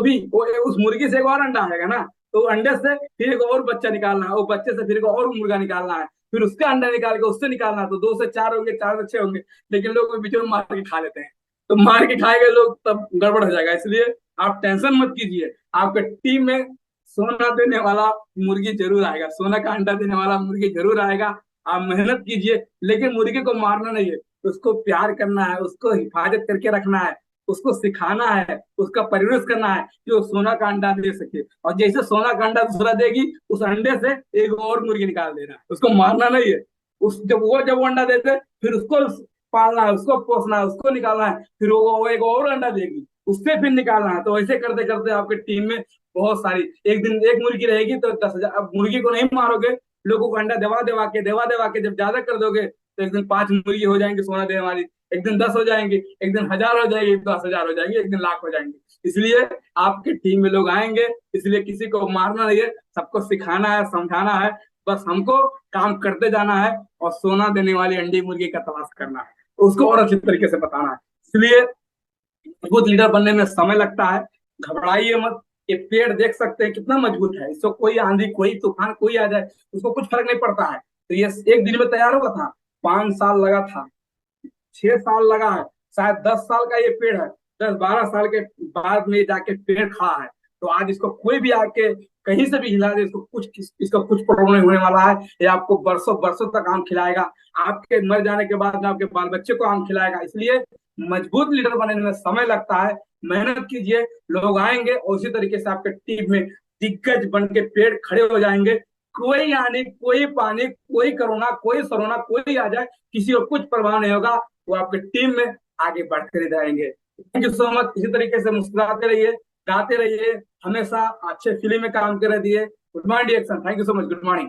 उस मुर्गी से एक और अंडा आएगा ना, तो अंडे से फिर एक और बच्चा निकालना है, वो बच्चे से फिर एक और मुर्गा निकालना है, फिर उसका अंडा निकाल के उससे निकालना है, तो 2 से 4 होंगे, 4 से 6 होंगे। लेकिन लोग बीच में मार के खा लेते हैं, तो मार के खाएंगे लोग तब गड़बड़ हो जाएगा। इसलिए आप टेंशन मत कीजिए, आपके टीम में सोना देने वाला मुर्गी जरूर आएगा, सोना का अंडा देने वाला मुर्गी जरूर आएगा। आप मेहनत कीजिए, लेकिन मुर्गी को मारना नहीं है, उसको प्यार करना है, उसको हिफाजत करके रखना है, उसको सिखाना है, उसका परवरिश करना है कि वो सोना का अंडा दे सके। और जैसे सोना का अंडा दूसरा देगी, उस अंडे से एक और मुर्गी निकाल देना है, उसको मारना नहीं है। जब वो अंडा देते, फिर उसको पालना है, उसको पोसना है, उसको निकालना है, फिर वो एक और अंडा देगी, उससे फिर निकालना है। तो ऐसे करते करते आपके टीम में बहुत सारी, एक दिन एक मुर्गी रहेगी तो 10,000। अब मुर्गी को नहीं मारोगे, लोगों को अंडा दवा दवा के जब ज्यादा कर दोगे, तो एक दिन 5 मुर्गी हो जाएंगे सोना देने वाली, एक दिन 10 हो जाएंगे, एक दिन 1,000 हो जाएंगे, 10,000 हो जाएंगे, एक दिन लाख हो जाएंगे। इसलिए आपकी टीम में लोग आएंगे, इसलिए किसी को मारना नहीं है, सबको सिखाना है, समझाना है। बस हमको काम करते जाना है, और सोना देने वाली अंडी मुर्गी का तलाश करना है, उसको और अच्छी तरीके से बताना है। इसलिए मजबूत लीडर बनने में समय लगता है, घबराइए मत। ये पेड़ देख सकते हैं कितना मजबूत है, इसको कोई आंधी, कोई तूफान, कोई आ जाए, उसको कुछ फर्क नहीं पड़ता है। तो ये एक दिन में तैयार हुआ था, 5 साल लगा था, 6 साल लगा है, शायद 10 साल का ये पेड़ है, 10-12 साल के बाद में जाके पेड़ खड़ा है। तो आज इसको कोई भी आके कहीं से भी हिला दे, इसको कुछ प्रॉब्लम नहीं होने वाला है। ये आपको बरसों बरसों तक आम खिलाएगा, आपके मर जाने के बाद में आपके बाल बच्चे को आम खिलाएगा। इसलिए मजबूत लीडर बनने में समय लगता है, मेहनत कीजिए, लोग आएंगे, और उसी तरीके से आपके टीम में दिग्गज बन के पेड़ खड़े हो जाएंगे। कोई आने, कोई पानी, कोई कोरोना, कोई सरोना, कोई आ जाए, किसी को कुछ परवाह नहीं होगा, वो आपके टीम में आगे बढ़ते जाएंगे। Thank you so much. इसी तरीके से मुस्कुराते रहिए, गाते रहिए, हमेशा अच्छे फीलिंग में काम कर रहिए। Good morning action, thank you so much, good morning.